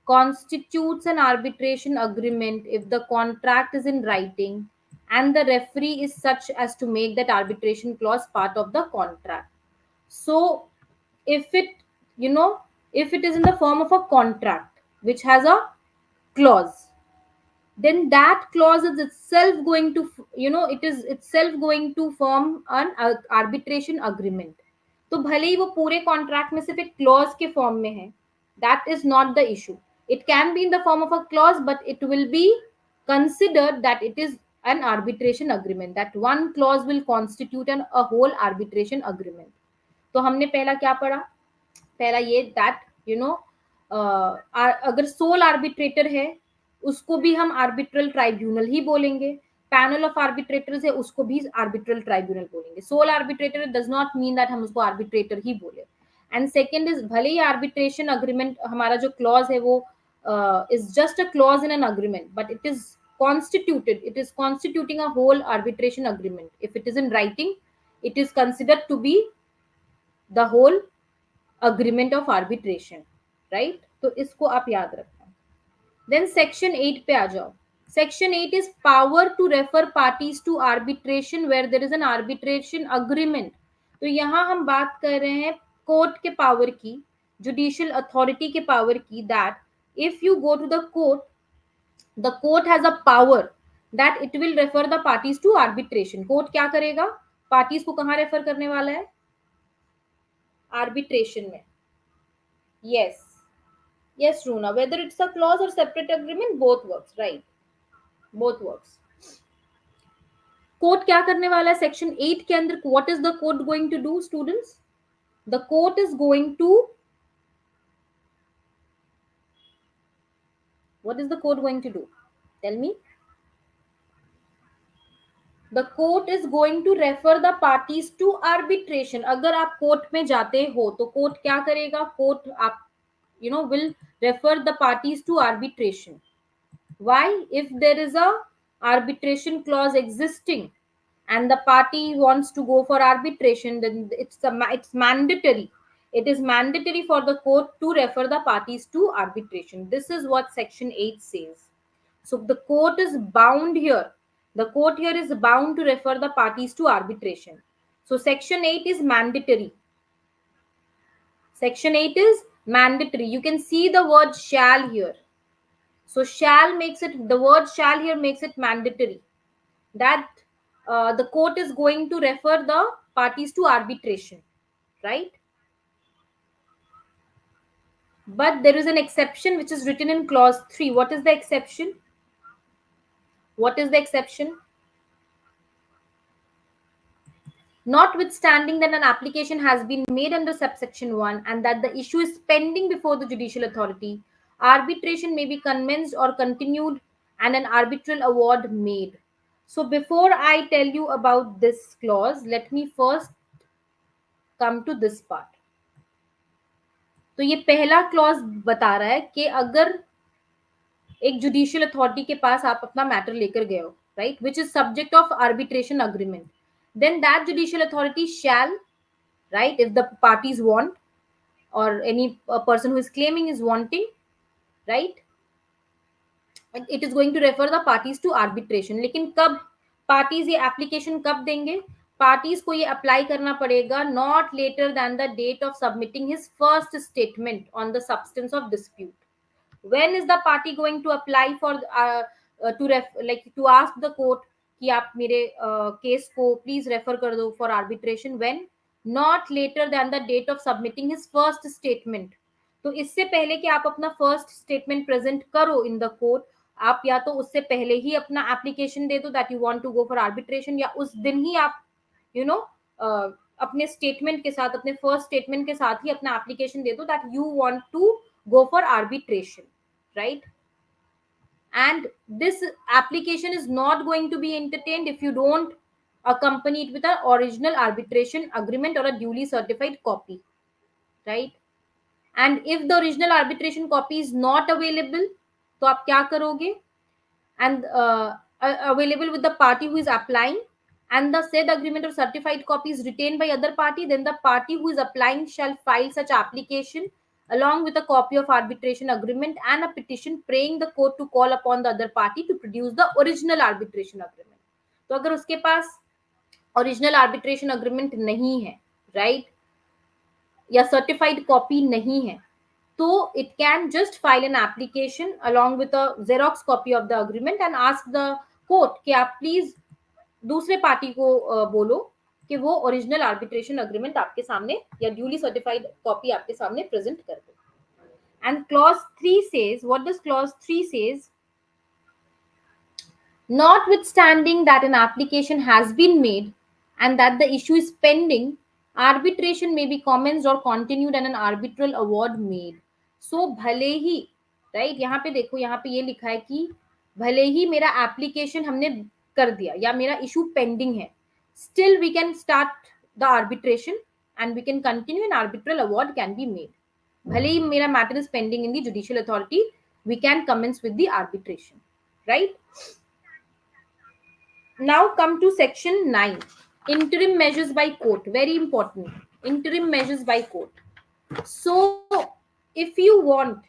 constitutes an arbitration agreement if the contract is in writing and the referee is such as to make that arbitration clause part of the contract. So if it, you know, if it is in the form of a contract which has a clause, then that clause is itself going to, it is itself going to form an arbitration agreement. तो भले ही वो पूरे contract में सिर्फ एक clause के form में है, that is not the issue. It can be in the form of a clause, but it will be considered that it is an arbitration agreement, that one clause will constitute a whole arbitration agreement. तो हमने पहला क्या पढ़ा? पहला ये that, अगर soul arbitrator है उसको भी हम आर्बिट्रल ट्राइब्यूनल ही बोलेंगे, पैनल ऑफ आर्बिट्रेटर्स है उसको भी आर्बिट्रल ट्राइब्यूनल बोलेंगे. Sole arbitrator does not mean that हम उसको आर्बिट्रेटर ही बोले. एंड सेकेंड इज, भले ही आर्बिट्रेशन अग्रीमेंट हमारा जो क्लॉज है वो is just a clause in an agreement, but it is constituted, it is constituting a whole arbitration agreement. If it is in writing, it is considered to be the whole agreement of arbitration, right? तो इसको आप याद रखना. Then section 8 पे आ जाओ. Section 8 is power to refer parties to arbitration where there is an arbitration agreement. तो यहाँ हम बात कर रहे हैं कोर्ट के पावर की, जुडिशियल अथॉरिटी के पावर की, that if you go to the court, the court has a power that it will refer the parties to arbitration. Court क्या करेगा? पार्टीज को कहाँ रेफर करने वाला है? आर्बिट्रेशन में. Yes. Yes, Runa. Whether it's a clause or separate agreement, both works, right? Both works. Court क्या करने वाला है सेक्शन 8 के अंदर? What is the court going to do students? The court is going to, what is the court going to do? Tell me. The court is going to refer the parties to arbitration. अगर आप court में जाते हो तो court क्या करेगा? Court आप will refer the parties to arbitration. Why? If there is a arbitration clause existing and the party wants to go for arbitration, then it's mandatory. It is mandatory for the court to refer the parties to arbitration. This is what section 8 says. So the court is bound here. The court here is bound to refer the parties to arbitration. So section 8 is mandatory. Section 8 is mandatory. You can see the word shall here. So shall makes it, the word shall here makes it mandatory that the court is going to refer the parties to arbitration, right? But there is an exception which is written in clause 3. What is the exception? What is the exception? Notwithstanding that an application has been made under subsection 1 and that the issue is pending before the judicial authority, arbitration may be commenced or continued and an arbitral award made. So, before I tell you about this clause, let me first come to this part. तो ये पहला clause बता रहा है कि अगर एक judicial authority के पास आप अपना मैटर लेकर गए हो, right, which is subject of arbitration agreement, then that judicial authority shall, right, if the parties want or any person who is claiming is wanting, right, it is going to refer the parties to arbitration. लेकिन कब parties ये application कब देंगे? Parties को ये apply करना पड़ेगा not later than the date of submitting his first statement on the substance of dispute. When is the party going to apply for to ask the court कि आप मेरे केस को प्लीज रेफर कर दो for arbitration? When? Not later than the date of submitting his first statement. तो इससे पहले कि आप अपना फर्स्ट स्टेटमेंट प्रेजेंट करो इन द कोर्ट, आप या तो उससे पहले ही अपना एप्लीकेशन दे दो that you want to go for arbitration, या उस दिन ही आप यू नो अपने स्टेटमेंट के साथ, अपने फर्स्ट स्टेटमेंट के साथ ही अपना एप्लीकेशन दे दो that you want to go for arbitration, right? And this application is not going to be entertained if you don't accompany it with an original arbitration agreement or a duly certified copy, right? And if the original arbitration copy is not available, तो आप क्या करोगे? And available with the party who is applying, and the said agreement or certified copy is retained by other party, then the party who is applying shall file such application along with a copy of arbitration agreement and a petition praying the court to call upon the other party to produce the original arbitration agreement. तो अगर उसके पास original arbitration agreement नहीं है, right, या certified copy नहीं है, तो it can just file an application along with a xerox copy of the agreement and ask the court कि आप प्लीज दूसरे पार्टी को बोलो कि वो ओरिजिनल आर्बिट्रेशन अग्रीमेंट आपके सामने या ड्यूली सर्टिफाइड कॉपी आपके सामने प्रेजेंट कर दो. And clause 3 says, what does clause 3 says? Notwithstanding that an application has been made and that the issue is pending, arbitration may be commenced or continued and an arbitral award made. So भले ही, right, यहाँ पे देखो, यहाँ पे ये लिखा है कि भले ही मेरा एप्लीकेशन हमने कर दिया या मेरा इशू पेंडिंग है, still we can start the arbitration and we can continue and arbitral award can be made. भले ही मेरा matter is pending in the judicial authority, we can commence with the arbitration, right? Now come to section 9, interim measures by court. Very important, interim measures by court. So if you want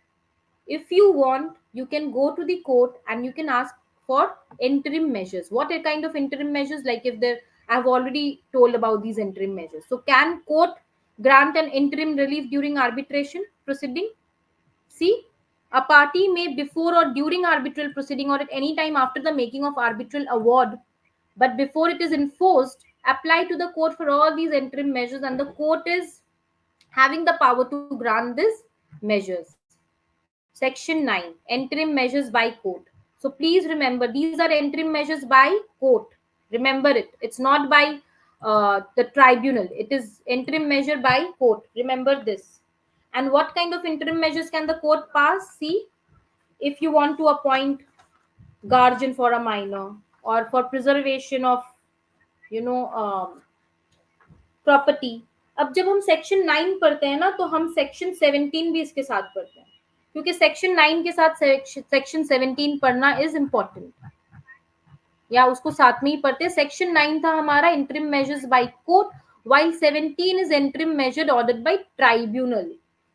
you can go to the court and you can ask for interim measures. What are kind of interim measures? Like if there, I've already told about these interim measures. So can court grant an interim relief during arbitration proceeding? See, a party may before or during arbitral proceeding or at any time after the making of arbitral award, but before it is enforced, apply to the court for all these interim measures, and the court is having the power to grant these measures. Section 9, interim measures by court. So please remember, these are interim measures by court. Remember it. It's not by the tribunal. It is interim measure by court. Remember this. And what kind of interim measures can the court pass? See, if you want to appoint guardian for a minor, or for preservation of, you know, property. अब जब हम section 9 पढ़ते हैं ना, तो हम section 17 भी इसके साथ पढ़ते हैं, क्योंकि सेक्शन 9 के साथ सेक्शन 17 पढ़ना इज इम्पोर्टेंट, या उसको साथ में ही पढ़ते हैं. सेक्शन 9 था हमारा interim measures by court, while 17 is interim measure ordered by tribunal.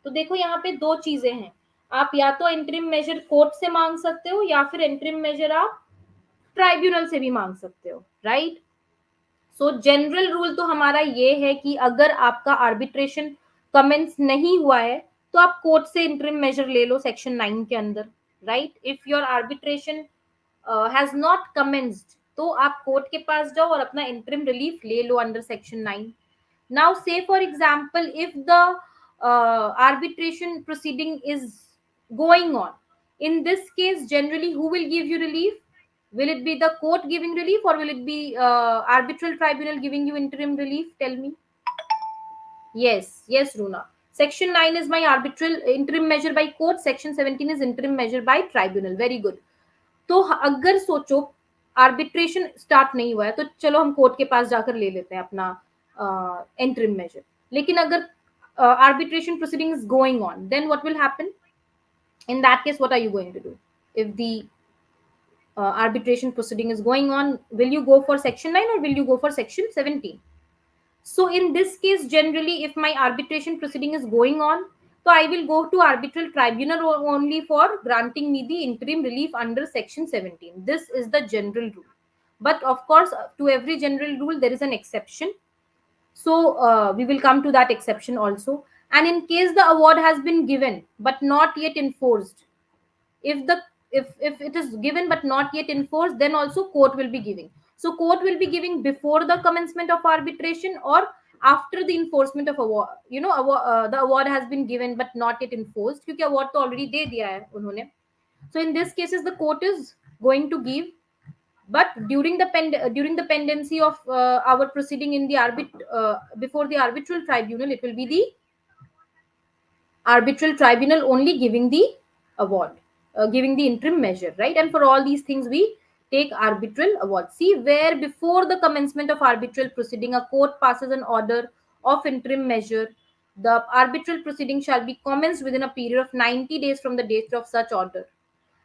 तो देखो यहाँ पे दो चीजें हैं, आप या तो इंटरिम मेजर कोर्ट से मांग सकते हो, या फिर इंटरिम मेजर आप ट्राइब्यूनल से भी मांग सकते हो, राइट. सो जनरल रूल तो हमारा ये है कि अगर आपका आर्बिट्रेशन कमेंस नहीं हुआ है, तो आप कोर्ट से इंटरिम मेजर ले लो सेक्शन 9 के अंदर, right. If your arbitration has not commenced, तो आप कोर्ट के पास जाओ और अपना इंटरिम रिलीफ ले लो अंडर सेक्शन 9. नाउ से for example, if the arbitration proceeding is going on, in this case generally who will give you relief? Will it be the court giving relief, or will it be arbitral tribunal giving you interim relief? Tell me. Yes, yes, Runa. Section 9 is my arbitral interim measure by court. Section 17 is interim measure by tribunal. Very good. तो अगर सोचो arbitration start नहीं हुआ है, तो चलो हम court के पास जाकर ले लेते हैं अपना इंटरिम मेजर. लेकिन अगर arbitration proceeding is going on, then what will happen? In that case, what are you going to do? If the arbitration proceeding is going on, will you go for section 9 or will you go for section 17? So in this case, generally, if my arbitration proceeding is going on, so I will go to arbitral tribunal only for granting me the interim relief under section 17. This is the general rule. But of course, to every general rule, there is an exception. So we will come to that exception also. And in case the award has been given but not yet enforced, if the if it is given but not yet enforced, then also court will be giving. So court will be giving before the commencement of arbitration or after the enforcement of award. The award has been given but not yet enforced, क्योंकि award तो already दे दिया है उन्होंने. So in this cases the court is going to give, but during the pendency of our proceeding in the before the arbitral tribunal, it will be the arbitral tribunal only giving the award, giving the interim measure, right? And for all these things we take arbitral award. See, where before the commencement of arbitral proceeding a court passes an order of interim measure, the arbitral proceeding shall be commenced within a period of 90 days from the date of such order.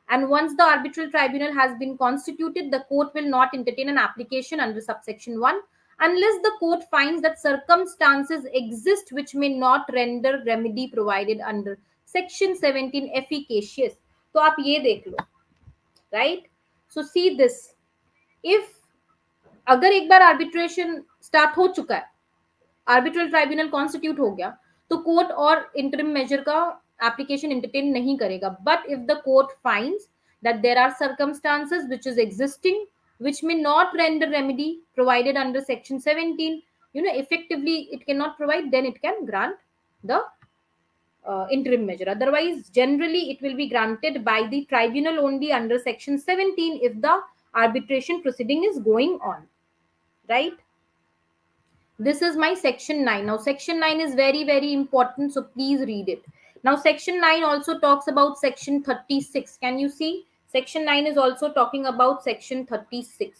And once the arbitral tribunal has been constituted, the court will not entertain an application under subsection 1 unless the court finds that circumstances exist which may not render remedy provided under section 17 efficacious. तो आप ये देख लो, right? So see this. If अगर एक बार arbitration start हो चुका है, arbitral tribunal constitute हो गया, तो कोर्ट और interim measure का application entertain नहीं करेगा. But if the court finds that there are circumstances which is existing which may not render remedy provided under section 17, effectively it cannot provide, then it can grant the interim measure. Otherwise, generally it will be granted by the tribunal only under section 17 if the arbitration proceeding is going on, right? This is my section 9. Now section 9 is very, very important, so please read it. Now section 9 also talks about section 36. Can you see? Section 9 is also talking about section 36.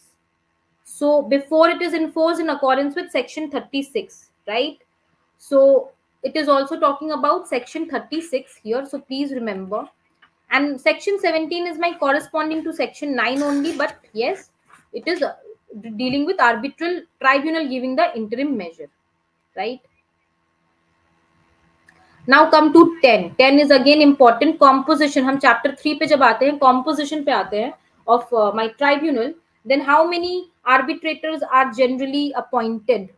So before it is enforced in accordance with section 36, right? So it is also talking about section 36 here, so please remember. And section 17 is my corresponding to section 9 only, but yes, it is dealing with arbitral tribunal giving the interim measure, right? Now come to 10. 10 is again important. Composition. हम chapter 3 पे जब आते हैं, composition पे आते हैं of my tribunal. Then how many arbitrators are generally appointed?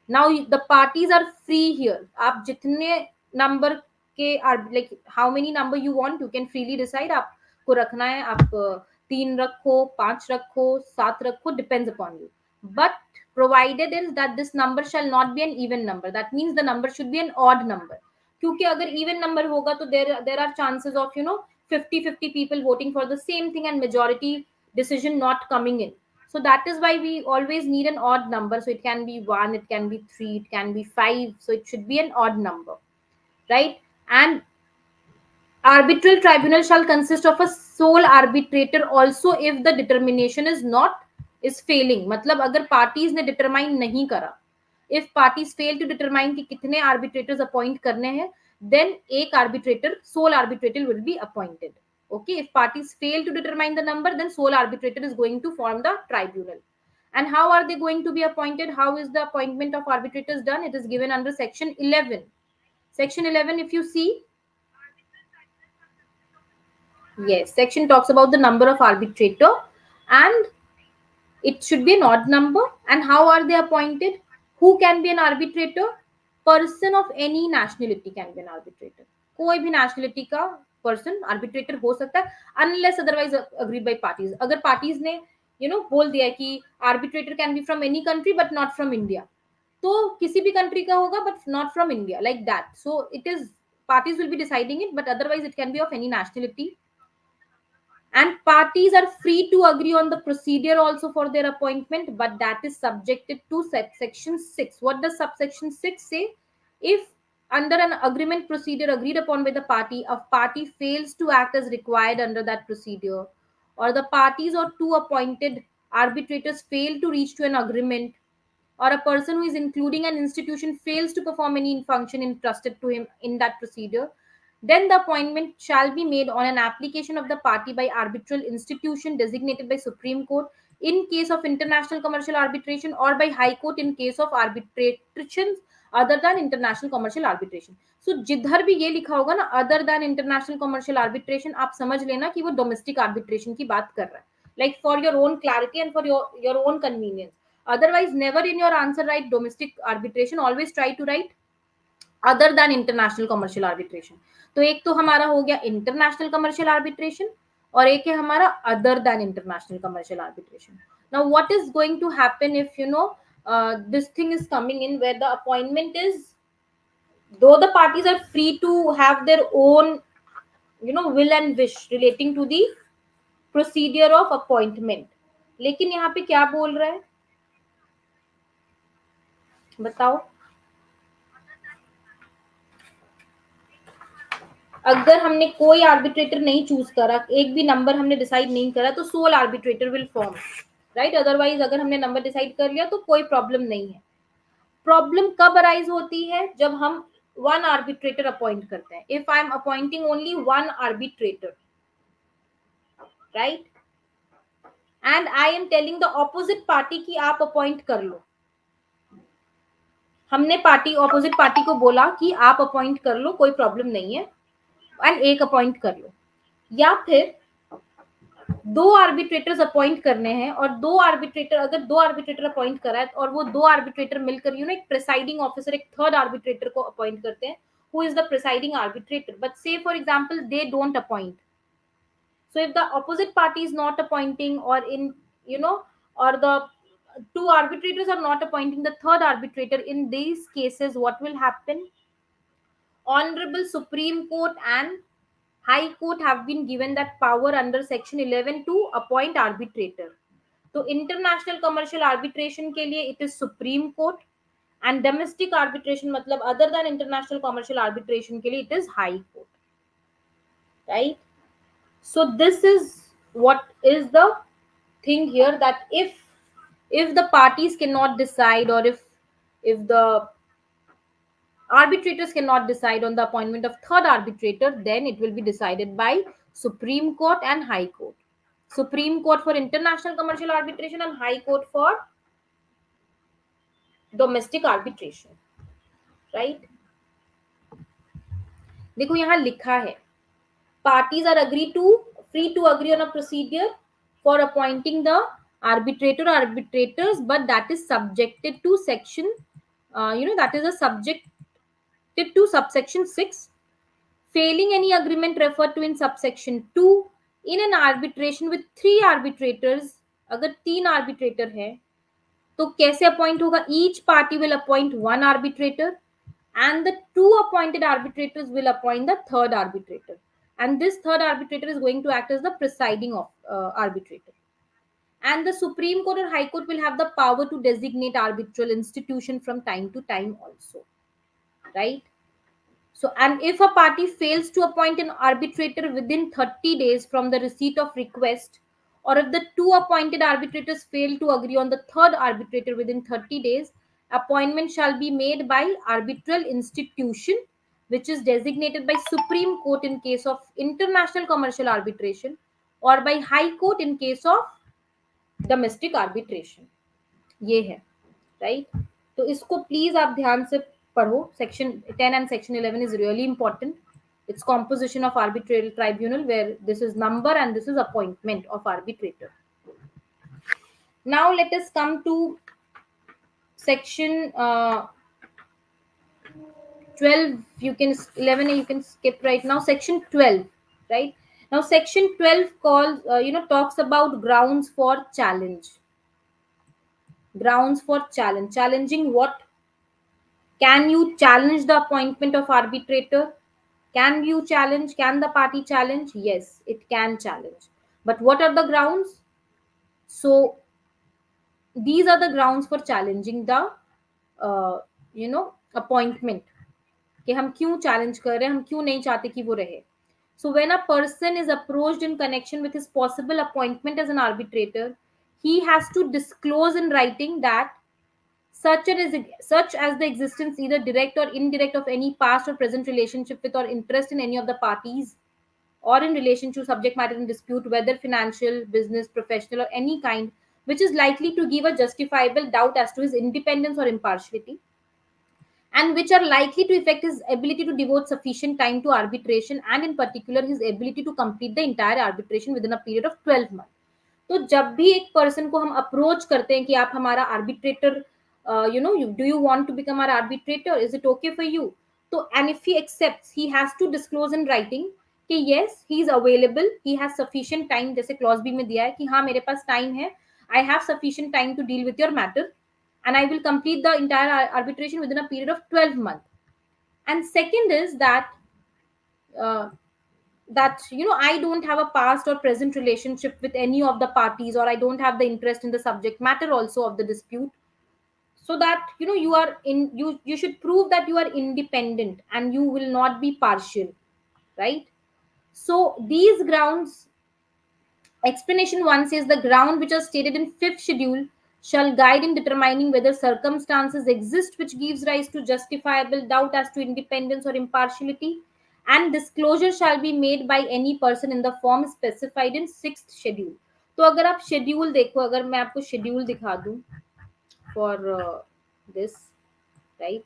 Now the parties are free here. आप जितने number के like how many number you want, you can freely decide. आपको रखना है, आप 3 रखो, 5 रखो, 7 रखो, depends upon you. But provided is that this number shall not be an even number. That means the number should be an odd number. क्योंकि अगर even number होगा तो there are chances of 50-50 people voting for the same thing and majority decision not coming in. So that is why we always need an odd number. So it can be 1, it can be 3, it can be 5. So it should be an odd number, right? And arbitral tribunal shall consist of a sole arbitrator also if the determination is failing. मतलब अगर parties ने determine नहीं करा, if parties fail to determine कि कितने arbitrators appoint करने हैं, then एक arbitrator, sole arbitrator will be appointed. Okay, if parties fail to determine the number, then sole arbitrator is going to form the tribunal. And how are they going to be appointed? How is the appointment of arbitrators done? It is given under section 11. Section 11, if you see, yes, section talks about the number of arbitrator, and it should be an odd number. And how are they appointed? Who can be an arbitrator? Person of any nationality can be an arbitrator. कोई भी nationality का person arbitrator हो सकता है, unless otherwise agreed by parties. अगर parties ने बोल दिया कि arbitrator can be from any country but not from India, तो किसी भी country का होगा but not from India, like that. So it is, parties will be deciding it, but otherwise it can be of any nationality. And parties are free to agree on the procedure also for their appointment, but that is subjected to subsection 6. What does subsection 6 say? If under an agreement procedure agreed upon by the party, a party fails to act as required under that procedure, or the parties or two appointed arbitrators fail to reach to an agreement, or a person who is including an institution fails to perform any function entrusted to him in that procedure, then the appointment shall be made on an application of the party by arbitral institution designated by Supreme Court in case of international commercial arbitration, or by High Court in case of arbitrations other than international commercial arbitration. So जिधर भी ये लिखा होगा ना other than international commercial arbitration, आप समझ लेना कि वो domestic arbitration की बात कर रहा है, like for your own clarity and for your own convenience. Otherwise, never in your answer write domestic arbitration. Always try to write other than international commercial arbitration. तो एक तो हमारा हो गया इंटरनेशनल कमर्शियल आर्बिट्रेशन, और एक है हमारा other than international commercial arbitration. Now what is going to happen if this thing is coming in where the appointment is, though the parties are free to have their own will and wish relating to the procedure of appointment, लेकिन यहाँ पे क्या बोल रहा है बताओ. अगर हमने कोई आर्बिट्रेटर नहीं चूज करा, एक भी नंबर हमने डिसाइड नहीं करा, तो sole arbitrator will form, right. Otherwise अगर हमने नंबर डिसाइड कर लिया तो कोई प्रॉब्लम नहीं है. प्रॉब्लम कब अराइज होती है? जब हम वन आर्बिट्रेटर अपॉइंट करते हैं. If I am appointing only one arbitrator, right, and I am telling the opposite party की आप अपॉइंट कर लो. हमने पार्टी ऑपोजिट पार्टी को बोला कि आप अपॉइंट कर लो, कोई प्रॉब्लम नहीं है, एंड एक अपॉइंट कर लो. या फिर दो आर्बिट्रेटर्स अपॉइंट करने हैं, और दो आर्बिट्रेटर, अगर दो आर्बिट्रेटर अपॉइंट करा है और वो दो आर्बिट्रेटर मिलकर एक प्रिसाइडिंग ऑफिसर, एक थर्ड आर्बिट्रेटर को अपॉइंट करते हैं, who is the presiding arbitrator. But say for example they don't appoint. So if the opposite party is not appointing, or or the two arbitrators are not appointing the third arbitrator, in these cases what will happen? Honorable Supreme Court and High Court have been given that power under section 11 to appoint arbitrator. तो international commercial arbitration के लिए it is Supreme Court, and domestic arbitration मतलब other than international commercial arbitration के लिए it is High Court, right? So this is what is the thing here, that if the parties cannot decide, or if the arbitrators cannot decide on the appointment of third arbitrator, then it will be decided by Supreme Court and High Court. Supreme Court for international commercial arbitration and High Court for domestic arbitration, right? देखो यहाँ लिखा है, parties are free to agree on a procedure for appointing the arbitrator or arbitrators, but that is subjected to section that is a subjected to subsection 6. Failing any agreement referred to in subsection 2, in an arbitration with 3 arbitrators, अगर 3 arbitrator है तो कैसे appoint होगा? Each party will appoint one arbitrator, and the two appointed arbitrators will appoint the third arbitrator, and this third arbitrator is going to act as the presiding of arbitrator. And the Supreme Court or High Court will have the power to designate arbitral institution from time to time also, right? So, and if a party fails to appoint an arbitrator within 30 days from the receipt of request, or if the two appointed arbitrators fail to agree on the third arbitrator within 30 days, appointment shall be made by arbitral institution, which is designated by Supreme Court in case of international commercial arbitration, or by High Court in case of domestic arbitration. ये है, right? तो इसको please आप ध्यान से पढ़ो. Section 10 and section 11 is really important. It's composition of arbitral tribunal, where this is number and this is appointment of arbitrator. Now let us come to section 12. You can 11 you can skip right now. Section 12, right? Now section 12 calls talks about grounds for challenge. Grounds for challenge. Challenging what? Can you challenge the appointment of arbitrator? Can the party challenge? Yes, it can challenge. But what are the grounds? So these are the grounds for challenging the appointment. कि हम क्यों challenge कर रहे हैं, हम क्यों नहीं चाहते कि वो रहे. So when a person is approached in connection with his possible appointment as an arbitrator, he has to disclose in writing that such as the existence, either direct or indirect, of any past or present relationship with or interest in any of the parties, or in relation to subject matter in dispute, whether financial, business, professional, or any kind, which is likely to give a justifiable doubt as to his independence or impartiality, and which are likely to affect his ability to devote sufficient time to arbitration, and in particular his ability to complete the entire arbitration within a period of 12 months. तो जब भी एक person को हम approach करते हैं कि आप हमारा arbitrator, do you want to become our arbitrator, is it okay for you? तो and if he accepts, he has to disclose in writing कि yes he is available, he has sufficient time, जैसे clause B में दिया है कि हाँ मेरे पास टाइम है, I have sufficient time to deal with your matter, and I will complete the entire arbitration within a period of 12 months. And second is uh, that I don't have a past or present relationship with any of the parties, or I don't have the interest in the subject matter also of the dispute, so that you are in you should prove that you are independent and you will not be partial, right? So these grounds. Explanation 1 says the ground which are stated in fifth schedule shall guide in determining whether circumstances exist which gives rise to justifiable doubt as to independence or impartiality, and disclosure shall be made by any person in the form specified in sixth schedule. तो अगर आप schedule देखो, अगर मैं आपको schedule दिखा दूं for this, right?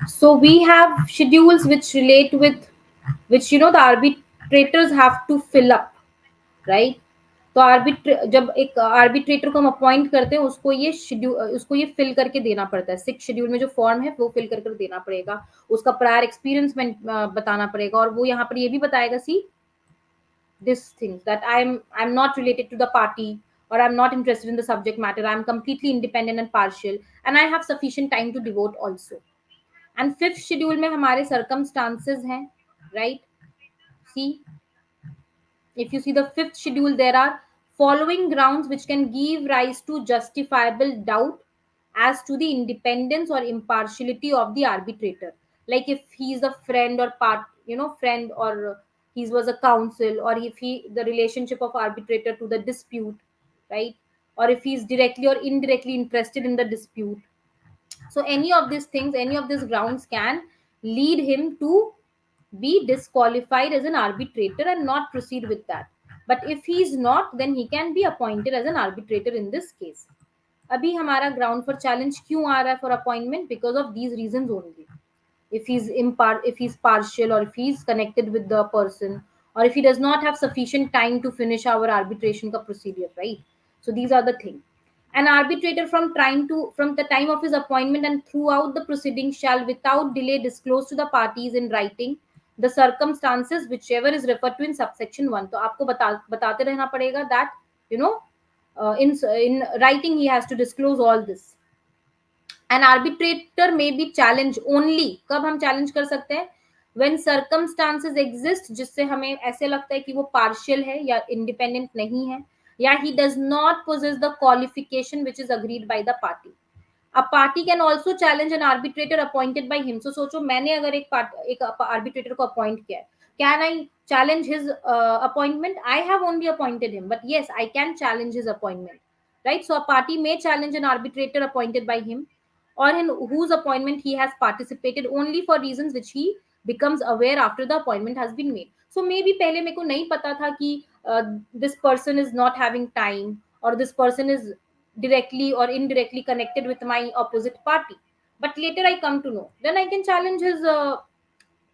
So we have schedules which relate with which the arbitrators have to fill up, right? तो जब एक आर्बिट्रेटर को हम अपॉइंट करते हैं, उसको ये फिल करके देना पड़ता है. सिक्स शेड्यूल में जो फॉर्म है वो फिल कर देना पड़ेगा, उसका प्रायर एक्सपीरियंस में बताना पड़ेगा, और वो यहाँ पर ये भी बताएगा सी this thing that I'm not related to the party, or I'm not interested in the subject matter, I'm completely independent and partial, and I have sufficient time to devote also. And fifth schedule में हमारे circumstances हैं, right? See, if you see the fifth schedule, there are following grounds which can give rise to justifiable doubt as to the independence or impartiality of the arbitrator. Like if he is a friend or friend, or he was a counsel, or if the relationship of arbitrator to the dispute, right? Or if he is directly or indirectly interested in the dispute. So any of these things, any of these grounds can lead him to be disqualified as an arbitrator and not proceed with that. But if he is not, then he can be appointed as an arbitrator in this case. अभी हमारा ground for challenge क्यों आ रहा है for appointment? Because of these reasons only. If he's partial, or if he's connected with the person, or if he does not have sufficient time to finish our arbitration ka procedure, right? So these are the things. An arbitrator from the time of his appointment and throughout the proceedings shall without delay disclose to the parties in writing the circumstances whichever is referred to in subsection 1. तो आपको बताते रहना पड़ेगा that you know in writing he has to disclose all this. An arbitrator may be challenged only, कब हम challenge कर सकते हैं, when circumstances exist जिससे हमें ऐसे लगता है कि वो partial है या independent नहीं है, या he does not possess the qualification which is agreed by the party. A party can also challenge an arbitrator appointed by him. So सोचो मैंने अगर एक arbitrator को appoint किया है, can I challenge his appointment? I have only appointed him, but yes, I can challenge his appointment, right? So a party may challenge an arbitrator appointed by him, or in whose appointment he has participated only for reasons which he becomes aware after the appointment has been made. So maybe पहले मेरे को नहीं पता था कि this person is not having time, or this person is directly or indirectly connected with my opposite party, but later I come to know, then I can challenge his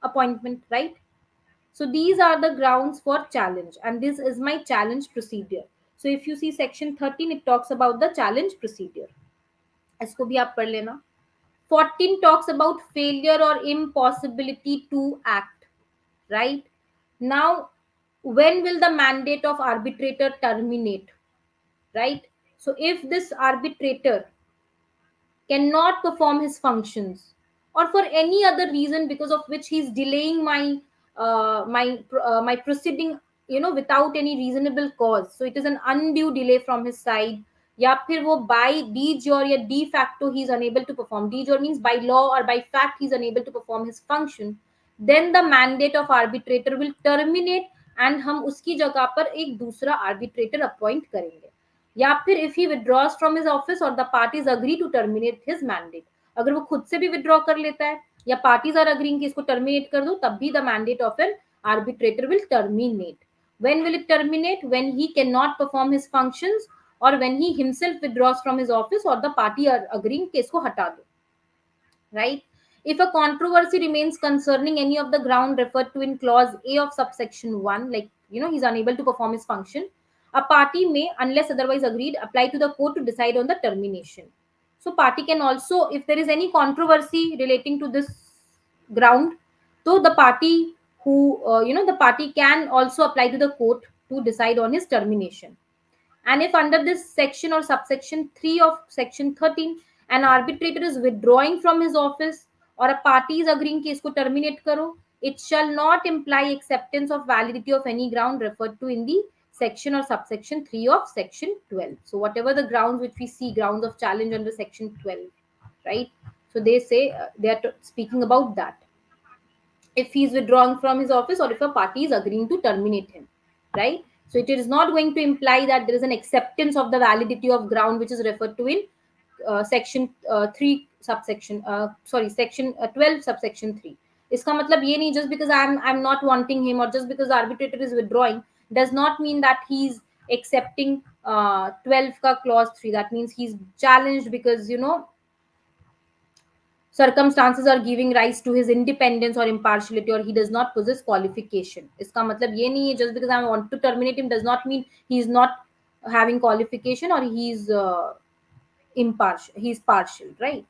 appointment, right? So these are the grounds for challenge, and this is my challenge procedure. So if you see section 13, it talks about the challenge procedure. इसको भी आप पढ़ लेना. 14 talks about failure or impossibility to act, right? Now, when will the mandate of arbitrator terminate, right? So if this arbitrator cannot perform his functions, or for any other reason because of which he's delaying my proceeding, without any reasonable cause, so it is an undue delay from his side, या फिर वो by de jure या de facto he is unable to perform. De jure means by law or by fact he is unable to perform his function, then the mandate of arbitrator will terminate, and हम उसकी जगह पर एक दूसरा arbitrator appoint करेंगे. या फिर if he withdraws from his office और the parties agree to terminate his mandate, अगर वो खुद से भी विड्रॉ कर लेता है या पार्टीज आर अग्रीइंग कि इसको टर्मिनेट कर दो, तब भी the mandate of N arbitrator will terminate. when will it terminate? When he cannot perform his functions, or when he himself withdraws from his office or the party are agreeing कि इसको हटा दो, right? If a controversy remains concerning any of the ground referred to in clause A of subsection 1, like he's unable to perform his function, a party may, unless otherwise agreed, apply to the court to decide on the termination. So party can also, if there is any controversy relating to this ground, so the party who the party can also apply to the court to decide on his termination. And if under this section or subsection 3 of section 13, an arbitrator is withdrawing from his office, or a party is agreeing कि इसको terminate करो, it shall not imply acceptance of validity of any ground referred to in the section or subsection 3 of section 12. So whatever the grounds which we see, grounds of challenge under section 12, right? So they say they are speaking about that. If he is withdrawing from his office, or if a party is agreeing to terminate him, right? So it is not going to imply that there is an acceptance of the validity of ground which is referred to in section 3 subsection section 12 subsection 3. इसका मतलब ये नहीं, just because I'm not wanting him, or just because the arbitrator is withdrawing, does not mean that he's accepting 12 का clause 3. That means he's challenged because circumstances are giving rise to his independence or impartiality, or he does not possess qualification. इसका मतलब ये नहीं है just because I want to terminate him does not mean he is not having qualification, or he is impartial, he is partial, right?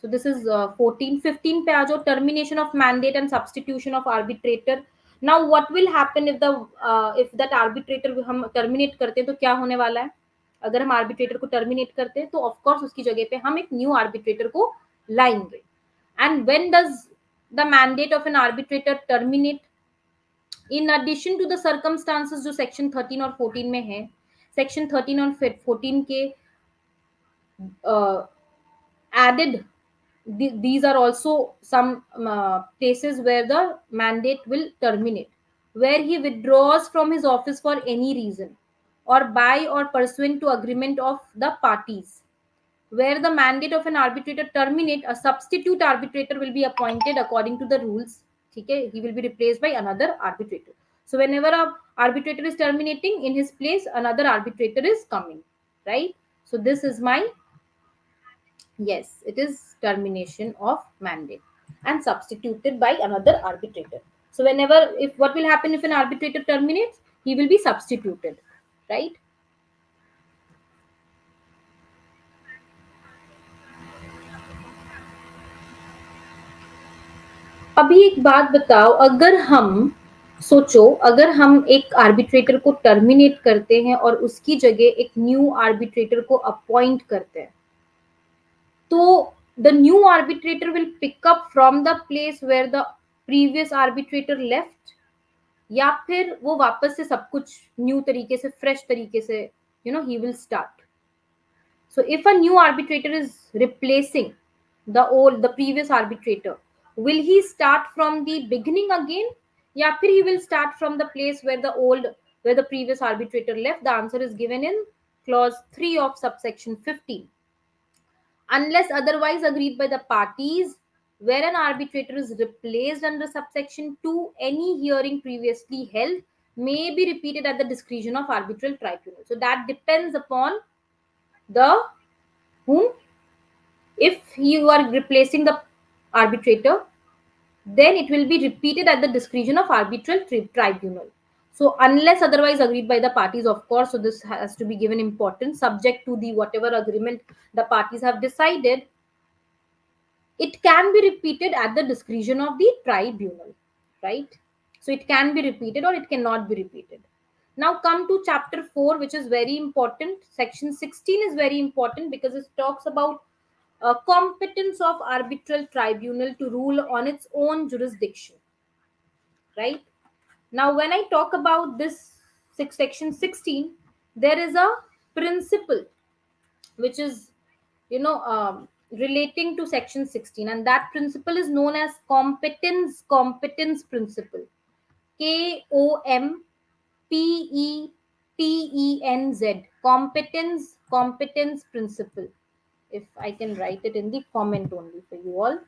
So this is 14. 15 पे आ जाओ, termination of mandate and substitution of arbitrator. Now what will happen if that arbitrator हम terminate करते हैं, तो क्या होने वाला है? अगर हम arbitrator को terminate करते हैं, तो of course उसकी जगह पे हम एक new arbitrator को लाएंगे. And when does the mandate of an arbitrator terminate? In addition to the circumstances जो section 13 और 14 में है, section 13 और 14 के added, these are also some places where the mandate will terminate, where he withdraws from his office for any reason, or by or pursuant to agreement of the parties. Where the mandate of an arbitrator terminate, a substitute arbitrator will be appointed according to the rules. Okay, he will be replaced by another arbitrator. So whenever a arbitrator is terminating, in his place another arbitrator is coming, right? So this is my, yes, it is termination of mandate and substituted by another arbitrator. So whenever, if what will happen if an arbitrator terminates, he will be substituted, right? अभी एक बात बताओ, अगर हम सोचो, अगर हम एक आर्बिट्रेटर को टर्मिनेट करते हैं और उसकी जगह एक न्यू आर्बिट्रेटर को अपॉइंट करते हैं, तो the new arbitrator will pick up from the place where the previous arbitrator left, या फिर वो वापस से सब कुछ न्यू तरीके से, फ्रेश तरीके से, he will start. So if a new arbitrator is replacing the previous arbitrator, will he start from the beginning again? Yeah, he will start from the place where the previous arbitrator left. The answer is given in clause 3 of subsection 15. Unless otherwise agreed by the parties, where an arbitrator is replaced under subsection 2, any hearing previously held may be repeated at the discretion of arbitral tribunal. So that depends upon the whom. If you are replacing the arbitrator, then it will be repeated at the discretion of arbitral tribunal. So unless otherwise agreed by the parties, of course, so this has to be given importance, subject to the whatever agreement the parties have decided, it can be repeated at the discretion of the tribunal, right? So it can be repeated or it cannot be repeated. Now come to chapter 4, which is very important. Section 16 is very important because it talks about competence of arbitral tribunal to rule on its own jurisdiction, right? Now when I talk about this section 16, there is a principle which is, relating to section 16, and that principle is known as competence principle. KOMPETENZ, competence principle. If I can write it in the comment only for you all.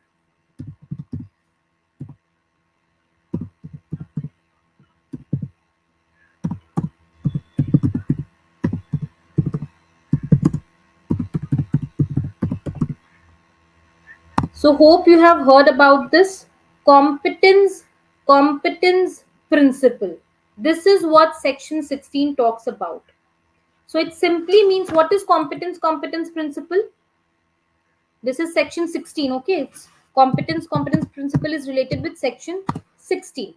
So hope you have heard about this competence principle. This is what section 16 talks about. So it simply means, what is competence principle? This is section 16, okay? It's competence principle is related with section 16.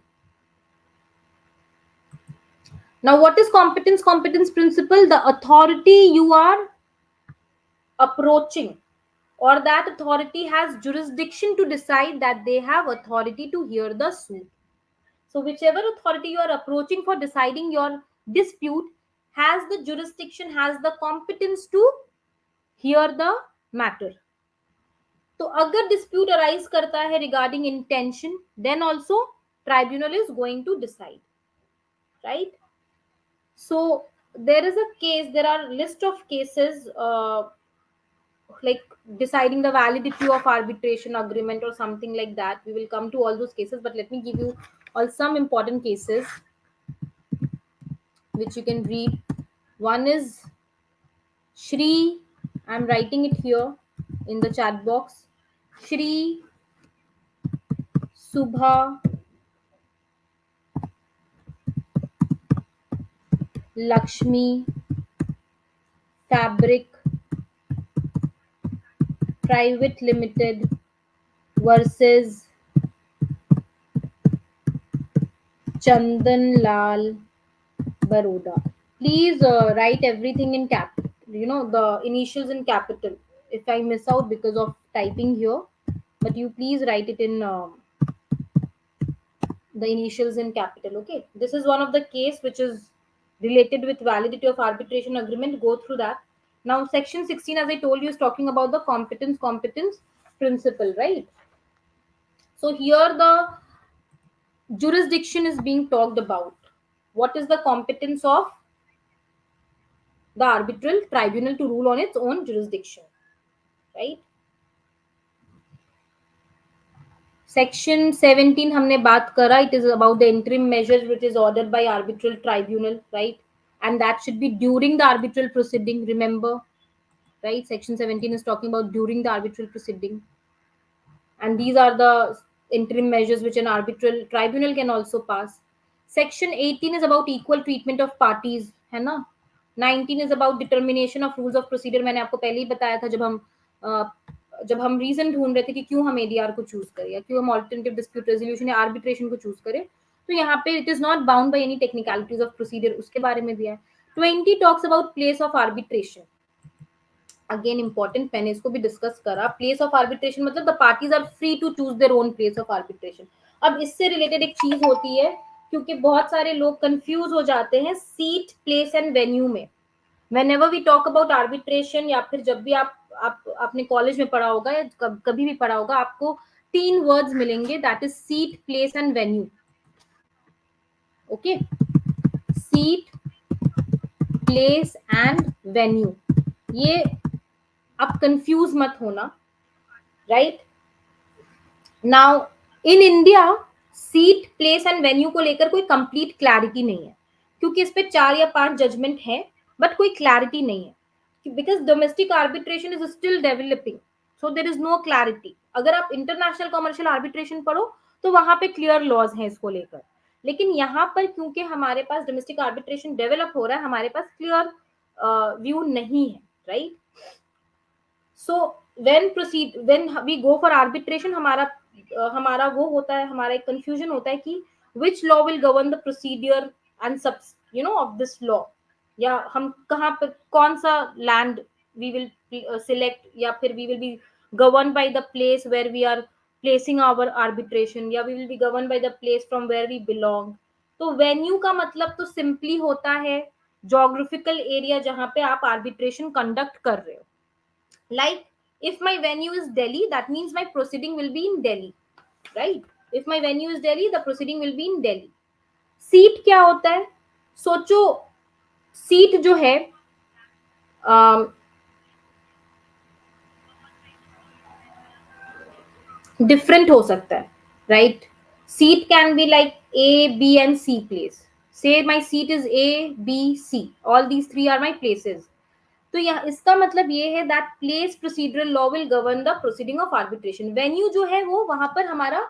Now what is competence principle? The authority you are approaching, or that authority has jurisdiction to decide, that they have authority to hear the suit. So whichever authority you are approaching for deciding your dispute has the jurisdiction, has the competence to hear the matter. तो अगर dispute arise करता है regarding intention, then also tribunal is going to decide, right? So there is a case, there are list of cases, like deciding the validity of arbitration agreement or something like that. We will come to all those cases, but let me give you all some important cases which you can read. One is Shri, I'm writing it here in the chat box. Shri Subha Lakshmi Fabric Private Limited versus Chandan Lal Baroda. Please write everything in cap, the initials in capital. If I miss out because of typing here, but you please write it in the initials in capital, okay? This is one of the case which is related with validity of arbitration agreement. Go through that. Now section 16, as I told you, is talking about the competence principle, right? So here the jurisdiction is being talked about. What is the competence of the arbitral tribunal to rule on its own jurisdiction, right? Section 17 हमने बात करा. It is about the interim measures which is ordered by arbitral tribunal, right? And that should be during the arbitral proceeding, remember, right? Section 17 is talking about during the arbitral proceeding, and these are the interim measures which an arbitral tribunal can also pass. Section 18 is about equal treatment of parties, है ना? 19 is about determination of rules of procedure. मैंने आपको पहले ही बताया था जब हम जब हम रीजन ढूंढ रहे थे कि क्यों हम एडीआर को चूज करें या क्यों हम ऑल्टरनेटिव डिस्प्यूट रेजोल्यूशन या आर्बिट्रेशन को चूज करें, तो यहाँ पे it is not bound by any technicalities of procedure, उसके बारे में दिया है। 20 talks about place of arbitration, again important, मैंने इसको भी डिस्कस करा। प्लेस ऑफ आर्बिट्रेशन मतलब the parties are free to choose their own place of arbitration. अब इससे रिलेटेड एक चीज होती है, क्योंकि बहुत सारे लोग कंफ्यूज हो जाते हैं सीट, प्लेस एंड वेन्यू में। whenever we talk about arbitration, या फिर जब भी आप अपने कॉलेज में पढ़ा होगा या कभी भी पढ़ा होगा, आपको तीन वर्ड्स मिलेंगे, that is seat, place and venue. Okay, seat, place and venue, ये आप कंफ्यूज मत होना, right. Now in India seat, place and venue को लेकर कोई कंप्लीट क्लैरिटी नहीं है, क्योंकि इस पे 4 या 5 जजमेंट है, बट कोई क्लैरिटी नहीं है, because domestic arbitration is still developing, so there is no clarity. अगर आप इंटरनेशनल कमर्शियल आर्बिट्रेशन पढ़ो तो वहां पे क्लियर लॉज हैं इसको लेकर, लेकिन यहाँ पर क्योंकि हमारे पास डोमेस्टिक आर्बिट्रेशन डेवलप हो रहा है, हमारे पास क्लियर व्यू नहीं है, right. So when we go for arbitration, हमारा वो होता है, हमारा एक कंफ्यूजन होता है कि which law will govern the procedure and subs of this law, या हम कहाँ पर कौन सा land we will select, या फिर we will be governed by the place where we are placing our arbitration, या we will be governed by the place from where we belong। तो वेन्यू का मतलब तो सिंपली होता है जोग्राफिकल एरिया जहां पे आप आर्बिट्रेशन कंडक्ट कर रहे हो। Like, if my venue is Delhi, that means my proceeding will be in Delhi, right? If my venue is Delhi, the proceeding will be in Delhi। Seat क्या होता है? सोचो, सीट जो है डिफरेंट हो सकता है, right. Seat can be like A, B and C place. Say my seat is A, B, C, all these three are my places. तो यह इसका मतलब ये है that place procedural law will govern the proceeding of arbitration. Venue जो है वो वहां पर हमारा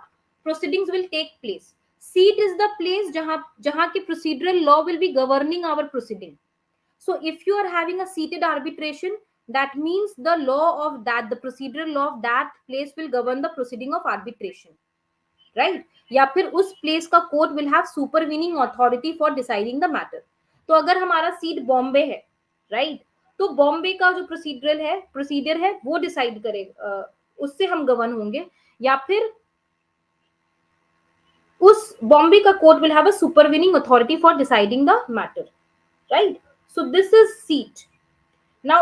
proceedings will take place. Seat is the place जहां जहां की procedural law will be governing our proceeding. So if you are having a seated arbitration, that means the law of that, the procedural law of that place will govern the proceeding of arbitration, right? या फिर उस place का court will have supervening authority for deciding the matter. तो अगर हमारा seat Bombay है, right, तो बॉम्बे का जो प्रोसीजर है वो डिसाइड करेगा, उससे हम गवर्न होंगे, या फिर उस बॉम्बे का court will have a supervening authority for deciding the matter, right. So this is seat. Now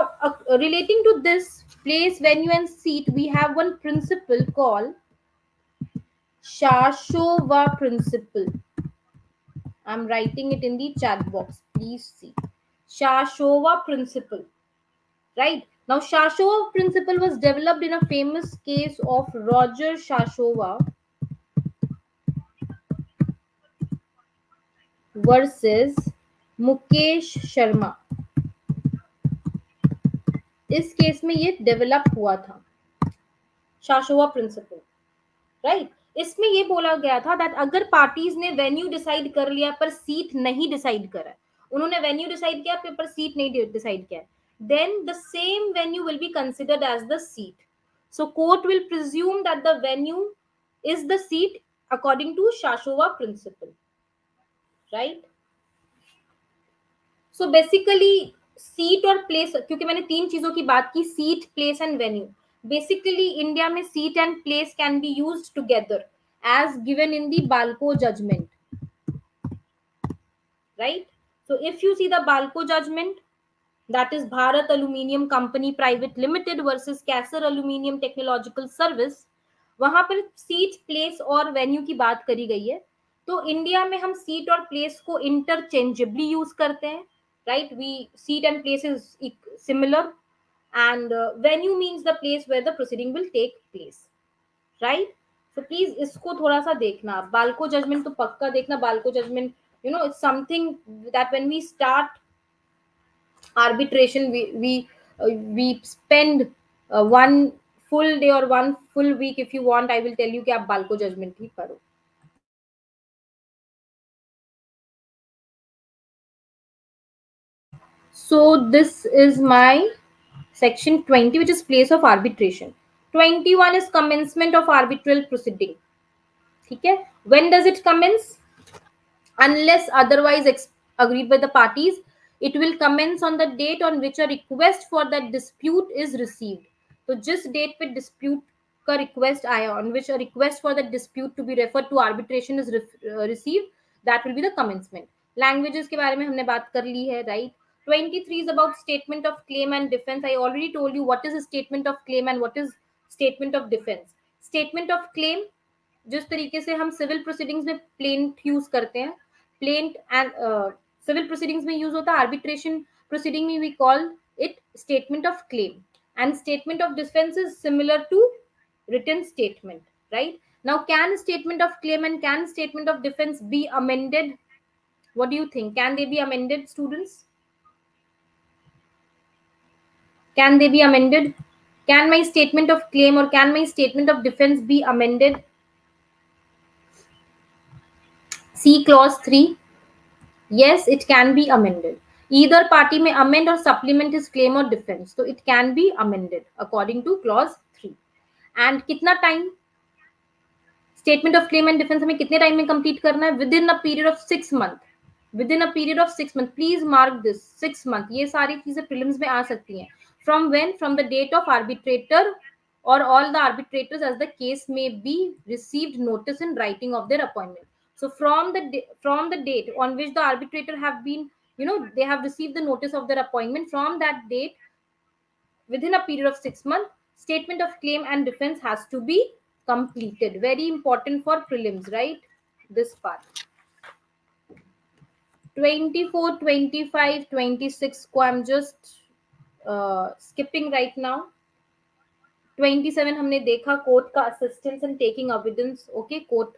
relating to this place, venue and seat, we have one principle called Shashova principle. I'm writing it in the chat box, please see. Shashova principle, right? Now Shashova principle was developed in a famous case of Roger Shashova versus Mukesh Sharma। इस case में ये develop हुआ था शाशोवा principle, right. इसमें ये बोला गया था दैट अगर पार्टीज ने वेन्यू डिसाइड कर लिया पर सीट नहीं डिसाइड करा, उन्होंने वेन्यू डिसाइड किया पर सीट नहीं डिसाइड किया, then the same venue will be considered as the seat. So court will presume that the venue is the seat according to Shashoua principle, right. So basically seat और place, क्योंकि मैंने तीन चीजों की बात की, seat, place and venue, basically India में seat and place can be used together as given in the Balco judgment, right? So if you see the Balco judgment, that is Bharat Aluminium Company Private Limited versus Kassar Aluminium Technological Service, वहां पर seat, place और venue की बात करी गई है। तो India में हम सीट और प्लेस को इंटरचेंजेबली यूज करते हैं, right. We seat and place is similar and venue means the place where the proceeding will take place, right. तो प्लीज इसको थोड़ा सा देखना, बाल्को जजमेंट तो पक्का देखना। BALCO judgment, it's something that when we start arbitration, we spend one full day or one full week, if you want I will tell you कि आप बाल्को जजमेंट ही करो। So this is my section 20, which is place of arbitration। 21 is commencement of arbitral proceeding. ठीक है, when does it commence? Unless otherwise agreed by the parties, it will commence on the date on which a request for that dispute is received. तो जिस date पे dispute का request आया, on which a request for that dispute to be referred to arbitration is received, that will be the commencement. Languages के बारे में हमने बात कर ली है, right? 23 is about statement of claim and defense. I already told you what is a statement of claim and what is statement of defense. Statement of claim, जिस तरीके से हम सिविल प्रोसीडिंग्स में प्लेंट यूज करते हैं, plaint and civil proceedings में use होता है, आर्बिट्रेशन प्रोसीडिंग में we call it statement of claim, and statement of defence is similar to written statement, right? Now, can statement of claim and can statement of defense be amended? What do you think? Can they be amended, students? Can they be amended? Can my statement of claim or can my statement of defense be amended? See clause 3. Yes, it can be amended. Either party may amend or supplement his claim or defense. So it can be amended according to clause 3. And kitna time? Statement of claim and defense हमें कितने time में complete करना है? Within a period of 6 months. Within a period of 6 months. Please mark this. 6 months. ये सारी चीजें prelims में आ सकती हैं. From when? From the date of arbitrator or all the arbitrators as the case may be received notice in writing of their appointment. So from the date on which the arbitrator have been, they have received the notice of their appointment, from that date, within a period of 6 months, statement of claim and defense has to be completed. Very important for prelims, right? This part. 24, 25, 26 को I'm just skipping right now. 27 हमने देखा court का assistance in taking evidence. Okay, court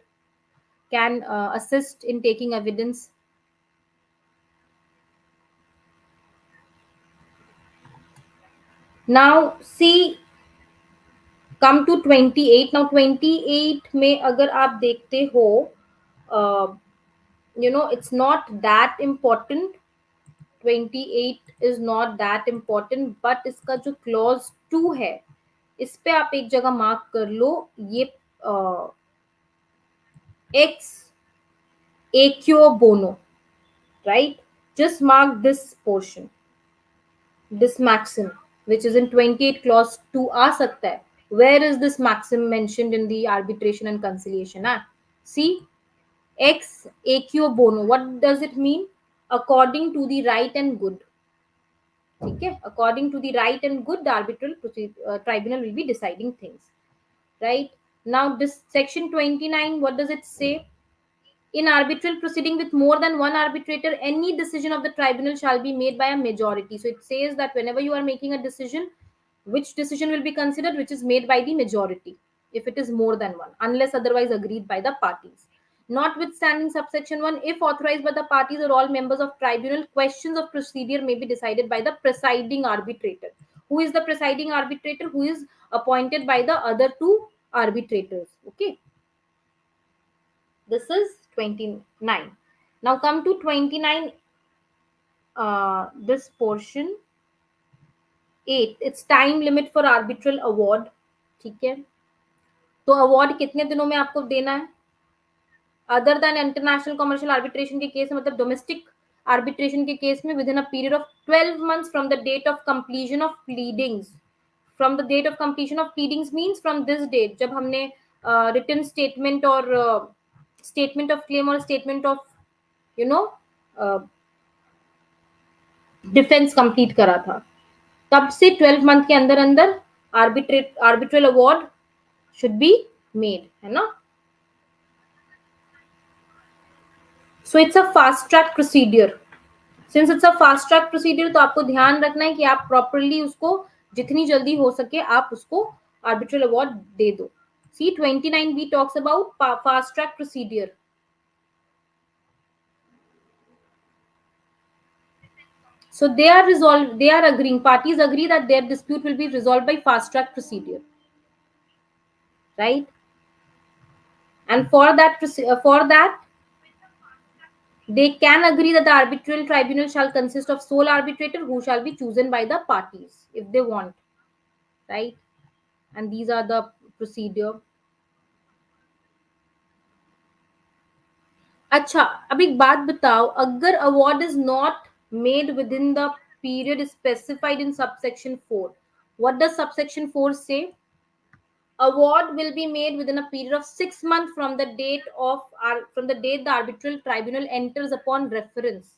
can assist in taking evidence. Now see, come to 28. Now 28 में अगर आप देखते हो, it's not that important. 28 is not that important, but इसका जो clause 2 है, इस पे आप एक जगह मार्क कर लो, ये ex aequo bono, right? Just mark this portion, this maxim, which is in 28 clause 2 आ सकता है. Where is this maxim mentioned in the Arbitration and Conciliation Act? See, ex aequo bono. What does it mean? According to the right and good. Okay? According to the right and good, the arbitral tribunal will be deciding things. Right? Now, this section 29, what does it say? In arbitral proceeding with more than one arbitrator, any decision of the tribunal shall be made by a majority. So it says that whenever you are making a decision, which decision will be considered? Which is made by the majority, if it is more than one, unless otherwise agreed by the parties. Notwithstanding subsection 1, if authorized by the parties or all members of tribunal, questions of procedure may be decided by the presiding arbitrator. Who is the presiding arbitrator? Who is appointed by the other two arbitrators. Okay. This is 29. Now come to 29, this portion 8. It's time limit for arbitral award. ठीक है, तो award कितने दिनों में आपको देना है? Other than international commercial arbitration के केस में, मतलब डोमेस्टिक आर्बिट्रेशन के केस में, within a period of 12 months from the date of completion of pleadings. From the date of completion of pleadings means from this date, जब हमने written statement और statement of claim और statement of defence complete करा था, तब से 12 month के अंदर अंदर arbitral award should be made, है ना? So it's a fast track procedure. Since it's a fast track procedure, तो आपको ध्यान रखना है कि आप प्रॉपरली उसको जितनी जल्दी हो सके आप उसको आर्बिट्रल अवार्ड दे दो. सी 29B talks about fast track procedure. So they are agreeing, parties agree that their dispute will be resolved by fast track procedure, right? And for that they can agree that the arbitral tribunal shall consist of sole arbitrator who shall be chosen by the parties if they want, right? and these are the procedure. अच्छा, अब एक बात बताओ, अगर award is not made with in the period specified in subsection 4, what does subsection 4 say? Award will be made within a period of 6 months from the date from the date the arbitral tribunal enters upon reference.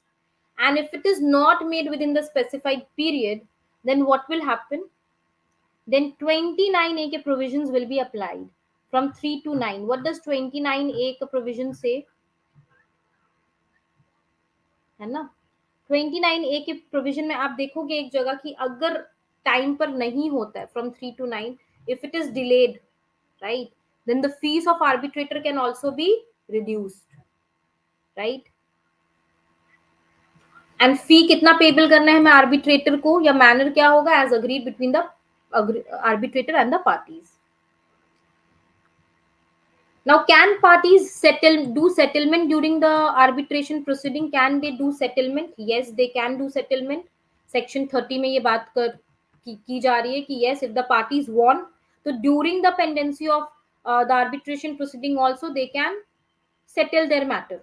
And if it is not made within the specified period, then what will happen? Then 29A ke provisions will be applied from 3 to 9. What does 29A ka provision say? है ना? 29A के provision में आप देखोगे एक जगह कि अगर टाइम पर नहीं होता है from 3 to 9, if it is delayed, right, then the fees of arbitrator can also be reduced, right? And fee कितना पेबल करना है हमें आर्बिट्रेटर को, या मैनर क्या होगा, as agreed between the arbitrator and the parties. Now, can parties do settlement during the arbitration proceeding? Can they do settlement? Yes, they can do settlement. Section 30 में ये बात की जा रही है कि yes, if the parties want, so during the pendency of the arbitration proceeding also they can settle their matter.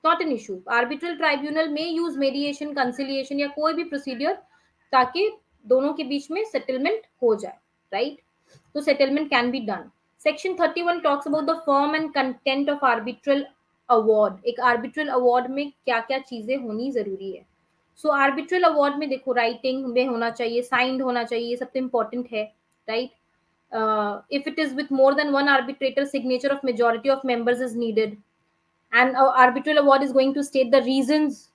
Not an issue. Arbitral tribunal may use mediation, conciliation या कोई भी procedure ताकि दोनों के बीच में settlement हो जाए, right? So settlement can be done. Section 31 talks about the form and content of arbitral award. एक arbitral award में क्या क्या चीजें होनी जरूरी है. So arbitral award में देखो writing में होना चाहिए, signed होना चाहिए, ये सबसे important है, right? If it is with more than one arbitrator, signature of majority of members is needed. And arbitral award is going to state the reasons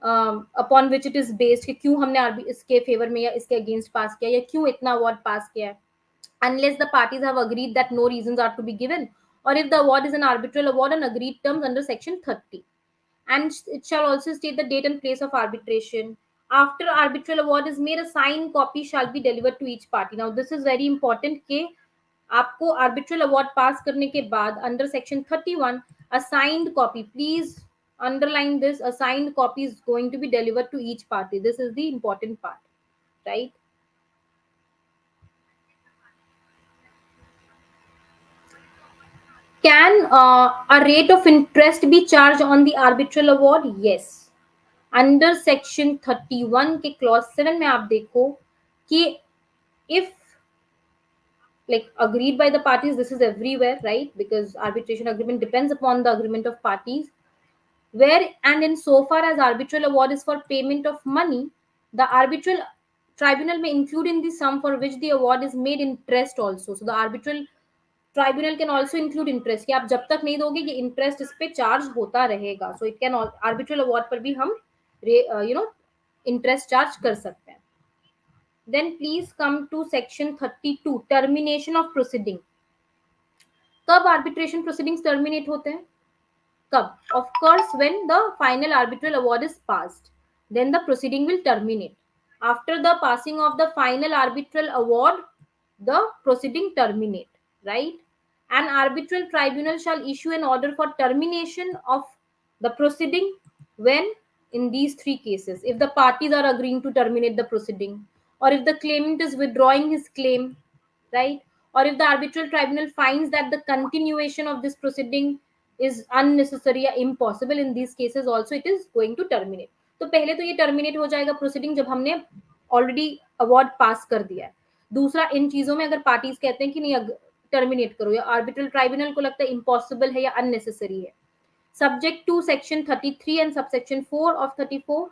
upon which it is based कि क्यों हमने इसके favour में या इसके against पास किया या क्यों इतना अवार्ड पास किया है, unless the parties have agreed that no reasons are to be given, or if the award is an arbitral award on agreed terms under section 30. And it shall also state the date and place of arbitration. After arbitral award is made, a signed copy shall be delivered to each party. Now this is very important कि आपको arbitral award पास करने के बाद under section 31 a signed copy, please underline this, a signed copy is going to be delivered to each party. This is the important part, right? Can a rate of interest be charged on the arbitral award? Yes. Under section 31 के clause 7 में आप देखो कि if like agreed by the parties, this is everywhere, right? Because arbitration agreement depends upon the agreement of parties. Where and in so far as arbitral award is for payment of money, the arbitral tribunal may include in the sum for which the award is made interest also. So the arbitral tribunal can also include interest कि आप जब तक नहीं दोगे कि interest इस पे charge होता रहेगा. So it can arbitral award पर भी हम इंटरेस्ट चार्ज कर सकते हैं. Then please come to section 32 termination of proceeding. कब आर्बिट्रेशन प्रोसीडिंग्स टर्मिनेट होते हैं? कब? Of course when the final arbitral award is passed, then the proceeding will terminate. After the passing of the final arbitral award the proceeding terminate, right? An arbitral tribunal shall issue an order for termination of the proceeding when in these three cases: if the parties are agreeing to terminate the proceeding, or if the claimant is withdrawing his claim, right? Or if the arbitral tribunal finds that the continuation of this proceeding is unnecessary or impossible. In these cases also it is going to terminate. तो पहले तो ये terminate हो जाएगा proceeding जब हमने already award pass कर दिया है. दूसरा, इन चीजों में अगर पार्टीज कहते हैं कि नहीं टर्मिनेट करो, या आर्बिट्रल ट्राइब्यूनल को लगता है इम्पॉसिबल है या अननेसेसरी है, subject to section 33 and subsection 4 of 34,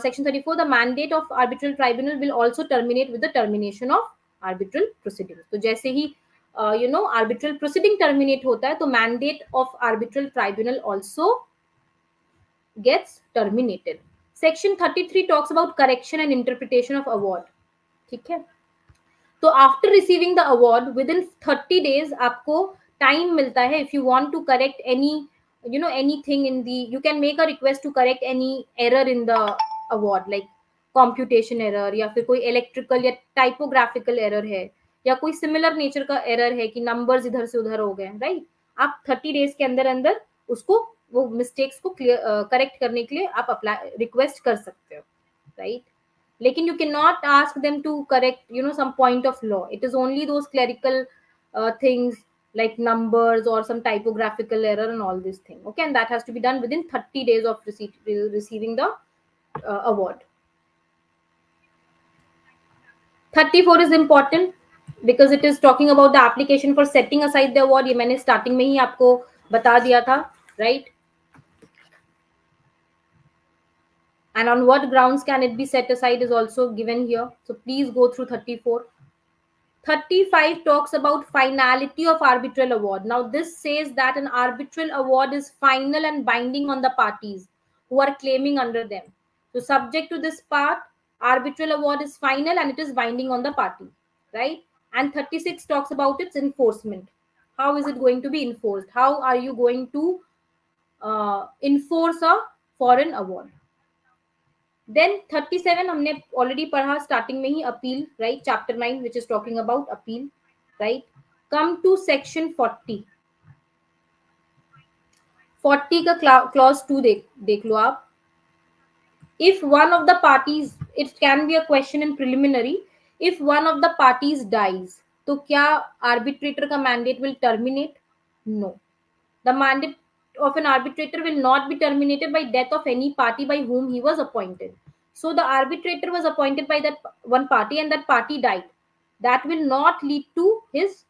section 34, the mandate of arbitral tribunal will also terminate with the termination of arbitral proceedings. तो जैसे ही arbitral proceeding terminate होता है तो mandate of arbitral tribunal also gets terminated. Section 33 talks about correction and interpretation of award. ठीक है. तो after receiving the award within 30 days आपको time मिलता है. If you want to correct any anything in the, you can make a request to correct any error in the award, like computation error, या फिर कोई electrical या typographical error है, या कोई सिमिलर नेचर का एरर है कि नंबर्स इधर से उधर हो गए, राइट? आप 30 days के अंदर अंदर उसको, वो मिस्टेक्स को करेक्ट करने के लिए आप अप्लाई रिक्वेस्ट कर सकते हो, राइट? लेकिन you cannot ask them to correct, some point of law. It is only those clerical things like numbers or some typographical error and all this thing. Okay, and that has to be done within 30 days of receiving the award. 34 is important because it is talking about the application for setting aside the award. ये मैंने starting में ही आपको बता दिया था, right? And on what grounds can it be set aside is also given here. So please go through 34. 35 talks about finality of arbitral award. Now, this says that an arbitral award is final and binding on the parties who are claiming under them. So, subject to this part, arbitral award is final and it is binding on the party, right? And 36 talks about its enforcement. How is it going to be enforced? How are you going to enforce a foreign award? Then 37 हमने already पढ़ा starting में ही, appeal, right? Chapter 9 which is talking about appeal, right? Come to section 40. 40 का clause 2 देख लो आप. If one of the parties, it can be a question in preliminary, if one of the parties dies, तो क्या arbitrator का mandate will terminate? No. The mandate of an arbitrator will not be terminated by death of any party by whom he was appointed. So the arbitrator was appointed by that one party and that party died. That will not lead to his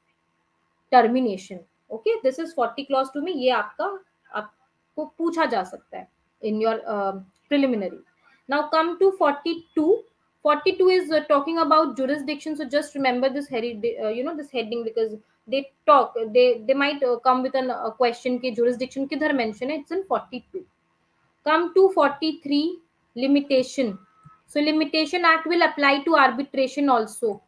termination. Okay, this is 40 clause to me. ये आपको पूछा जा सकता है in your preliminary. Now come to 42. 42 is talking about jurisdiction. So just remember this this heading, because they might come with a question कि jurisdiction किधर mention है. It's in 42. Come to 43, limitation. So limitation act will apply to arbitration also,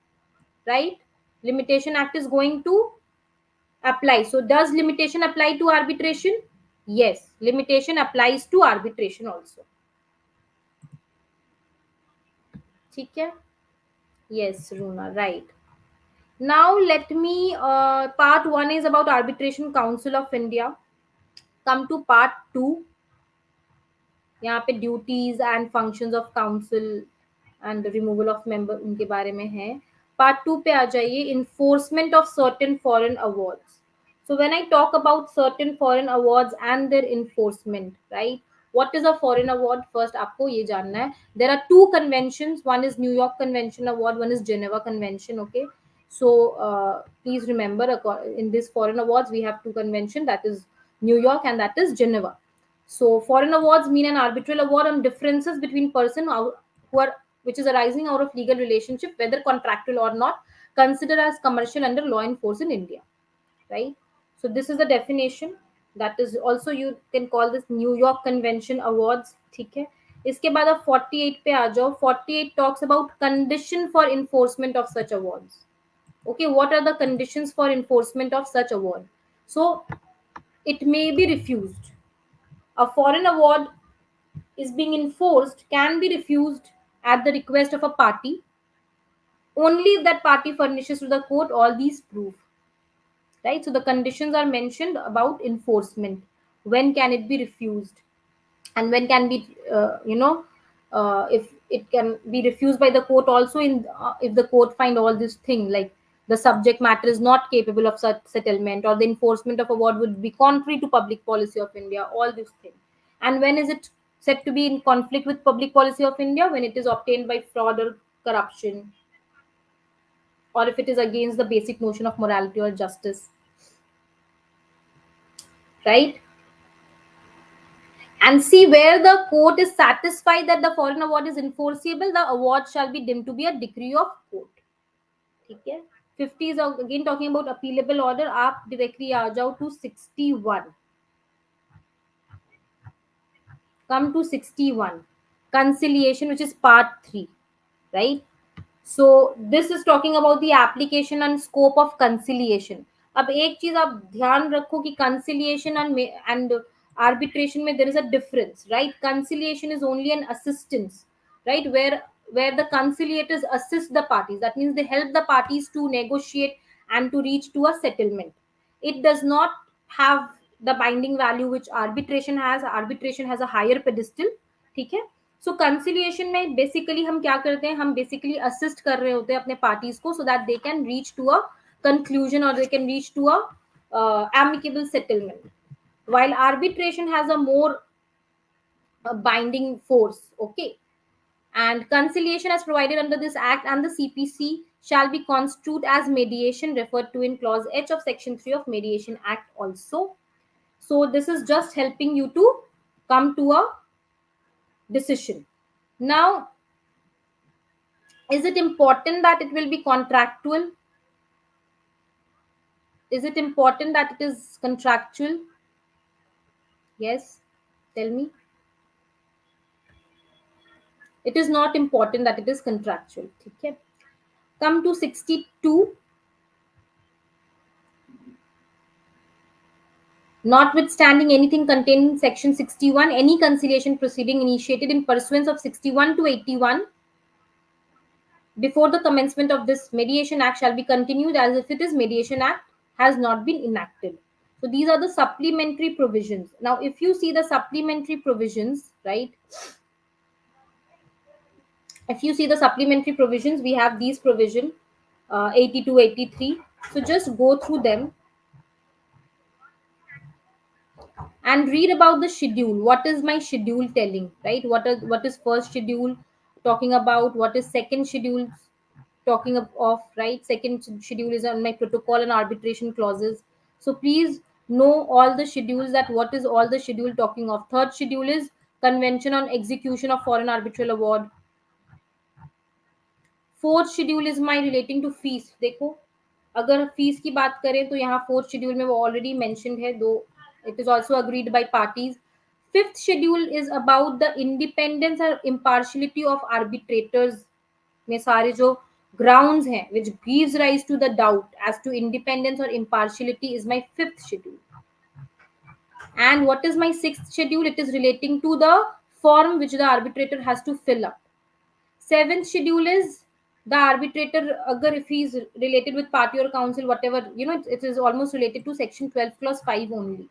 right? Limitation act is going to apply. So does limitation apply to arbitration? Yes, limitation applies to arbitration also. ठीक है? Yes, Runa, right. Now let me, part 1 is about Arbitration Council of India. Come to part 2. यहाँ पे duties and functions of council and removal of member उनके बारे में है. Part 2 पे आ जाइए, enforcement of certain foreign awards. So when I talk about certain foreign awards and their enforcement, right? What is a foreign award? First, आपको ये जानना है. There are two conventions. One is New York Convention Award. One is Geneva Convention. Okay. So please remember, in this foreign awards, we have two conventions. That is New York and that is Geneva. So foreign awards mean an arbitral award on differences between which is arising out of legal relationship, whether contractual or not, considered as commercial under law in force in India, right? So this is the definition. That is also, you can call this New York Convention Awards. ठीक है. इसके बाद आप 48 पे आ जाओ. 48 talks about condition for enforcement of such awards. Okay, what are the conditions for enforcement of such award? So it may be refused. A foreign award is being enforced, can be refused at the request of a party only if that party furnishes to the court all these proof, right? So the conditions are mentioned about enforcement. When can it be refused, and when can be if it can be refused by the court also, in if the court find all this thing like the subject matter is not capable of such settlement, or the enforcement of award would be contrary to public policy of India, all these things. And when is it said to be in conflict with public policy of India? When it is obtained by fraud or corruption, or if it is against the basic notion of morality or justice, right? And see, where the court is satisfied that the foreign award is enforceable, the award shall be deemed to be a decree of court. ठीक है. 50 is again talking about appealable order. आप directly आ जाओ to 61. Come to 61, conciliation, which is part 3, right? So this is talking about the application and scope of conciliation. अब एक चीज आप ध्यान रखो कि conciliation and arbitration में there is a difference, right? Conciliation is only an assistance, right? Where the conciliators assist the parties. That means they help the parties to negotiate and to reach to a settlement. It does not have the binding value which arbitration has. Arbitration has a higher pedestal. ठीक है. सो conciliation में basically हम क्या करते हैं, हम basically assist कर रहे होते हैं अपने पार्टीज को so that they can reach to a conclusion और they can reach to a amicable settlement, while arbitration has a more binding force. Okay. And conciliation as provided under this act and the CPC shall be construed as mediation referred to in clause H of section 3 of mediation act also. So this is just helping you to come to a decision. Now, is it important that it will be contractual? Is it important that it is contractual? Yes. Tell me. It is not important that it is contractual. Okay. Come to 62. Notwithstanding anything contained in section 61, any conciliation proceeding initiated in pursuance of 61 to 81 before the commencement of this mediation act shall be continued as if it is mediation act has not been enacted. So these are the supplementary provisions. Now, if you see the supplementary provisions, right? If you see the supplementary provisions, we have these provision 82, 83. So just go through them and read about the schedule. What is my schedule telling, right? What is first schedule talking about, what is second schedule talking of, right? Second schedule is on my protocol and arbitration clauses. So please know all the schedules, that what is all the schedule talking of. Third schedule is convention on execution of foreign arbitral award. Fourth schedule is my relating to fees. देखो, अगर fees की बात करें तो यहाँ fourth schedule में वो already mentioned है, though it is also agreed by parties. Fifth schedule is about the independence और इम्पार्शलिटी ऑफ आर्बिट्रेटर्स में सारे जो grounds हैं which gives rise to the doubt as to independence or impartiality is my fifth schedule. And what is my sixth schedule? It is relating to the form which the arbitrator has to fill up. Seventh schedule is the arbitrator, agar if he is related with party or council, whatever, it is almost related to section 12 clause 5 only.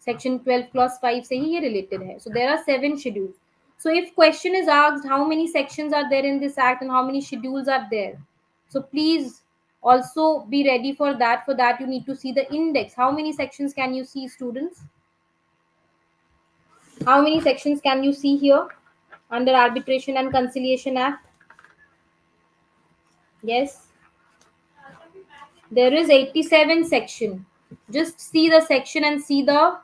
Section 12 clause 5 से ही ये related है. So there are 7 schedules. So if question is asked how many sections are there in this act and how many schedules are there, so please also be ready for that. For that you need to see the index. How many sections can you see, students? How many sections can you see here under Arbitration and Conciliation Act? Yes, there is 87 section. Just see the section and see the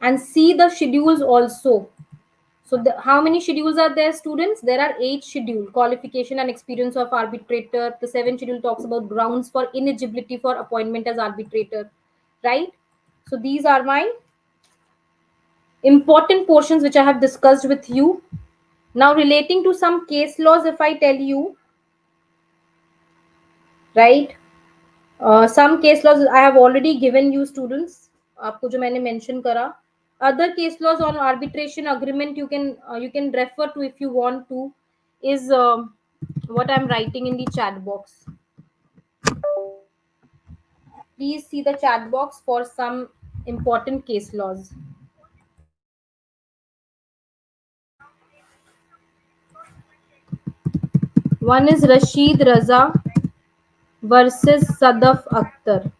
and see the schedules also. So how many schedules are there, students? There are 8 schedules. Qualification and experience of arbitrator. The 7th schedule talks about grounds for ineligibility for appointment as arbitrator, right? So these are my important portions which I have discussed with you. Now relating to some case laws, if I tell you, right? Some case laws I have already given you, students. आपको जो मैंने mention करा. Other case laws on arbitration agreement you can refer to if you want to. Is what I'm writing in the chat box. Please see the chat box for some important case laws. One is Rashid Raza versus Sadaf Akhtar.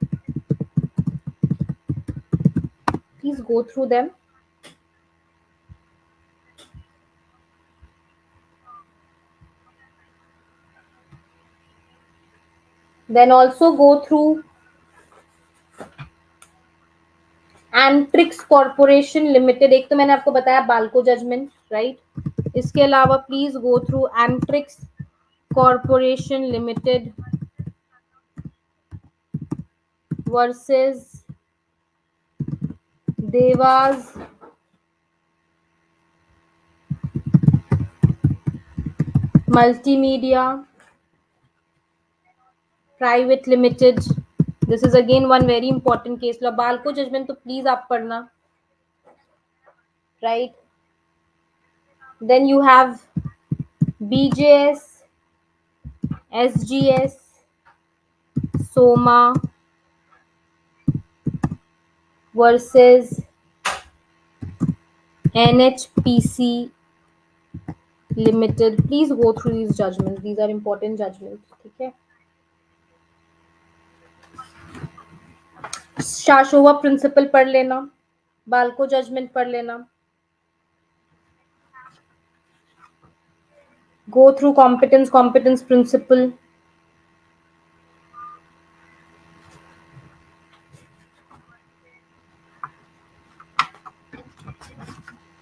Please go through them. Then also go through Antrix corporation limited. एक तो मैंने आपको बताया Balco judgement, right? इसके अलावा please go through Antrix corporation limited versus Devas multimedia private limited. This is again one very important case law. BALCO judgment तो please आप पढ़ना, right? Then you have BJS, SGS, Soma versus NHPC Limited. Please go through these judgments. These are important judgments. ठीक है. शाशोवा principal पढ़ लेना, Balco judgement पढ़ लेना. Go through competence principle.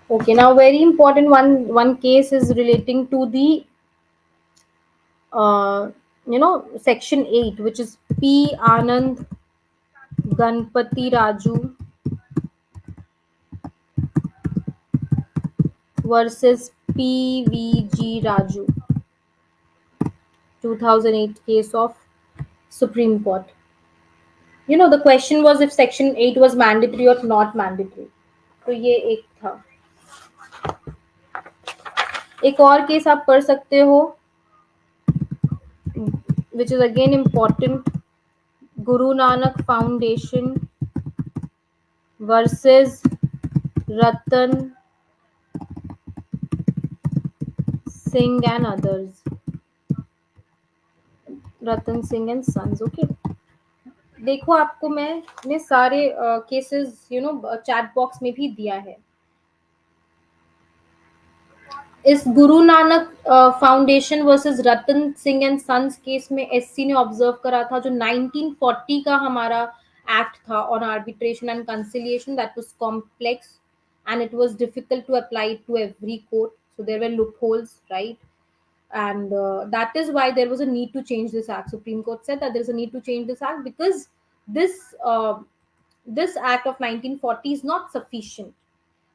Okay, now very important one case is relating to the uh, section 8, which is P Anand Ganpati Raju versus PVG Raju, 2008 case of Supreme Court. The question was if section 8 was mandatory or not mandatory. तो ये एक था. एक और case आप पढ़ सकते हो, which is again important. Guru Nanak Foundation versus Ratan Singh and others. Ratan Singh and Sons. Okay. देखो आपको मैंने सारे केसेस चैट बॉक्स में भी दिया है. इस Guru Nanak foundation versus Ratan Singh and sons case में एससी ने ऑब्जर्व करा था जो 1940 का हमारा एक्ट था on arbitration and conciliation, that was complex and it was difficult to apply it to every court, so there were loopholes, right? And that is why there was a need to change this act. Supreme Court said that there is a need to change this act because this uh, this act of 1940 is not sufficient,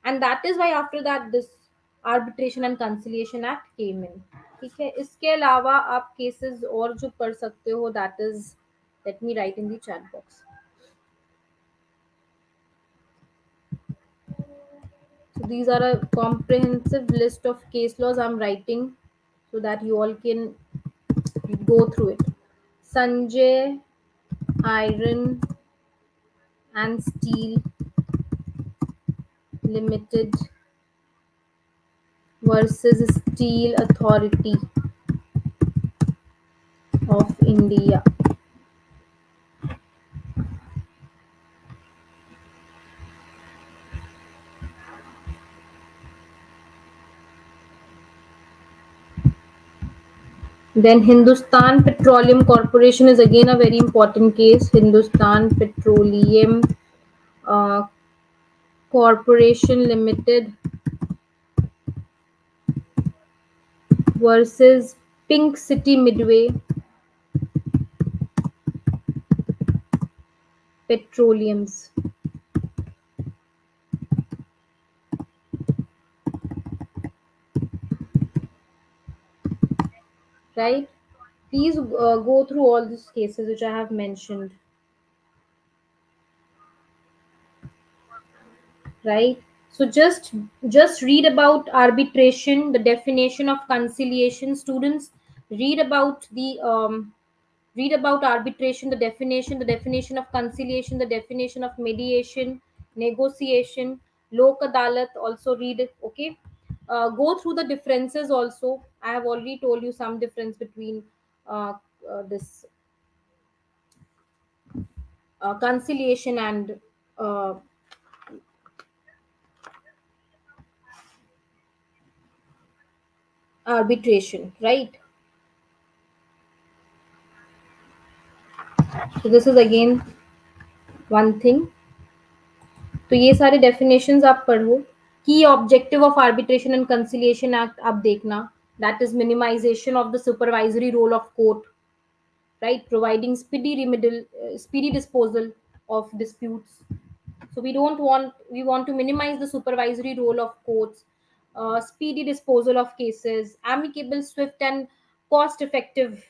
and that is why after that this arbitration and conciliation act came in. ठीक है. इसके अलावा आप cases और जो पढ़ सकते हो, that is, let me right in the chat box. So these are a comprehensive list of case laws I'm writing so that you all can go through it. Sanjay Iron and Steel Limited versus Steel Authority of India. Then Hindustan Petroleum Corporation is again a very important case. Hindustan Petroleum uh, Corporation Limited versus Pink City Midway Petroleums. Right? Please go through all these cases which I have mentioned. Right? So just read about arbitration, the definition of conciliation. Students, read about the read about arbitration, the definition of conciliation, the definition of mediation, negotiation, lok adalat. Also read it. Okay. Go through the differences also. I have already told you some difference between this conciliation and uh, arbitration, right? So this is again one thing. तो ये सारे definitions आप पढ़ो. की objective of arbitration and conciliation act आप देखना. That is minimization of the supervisory role of court, right? Providing speedy disposal of disputes. So we want to minimize the supervisory role of courts, speedy disposal of cases, amicable, swift and cost effective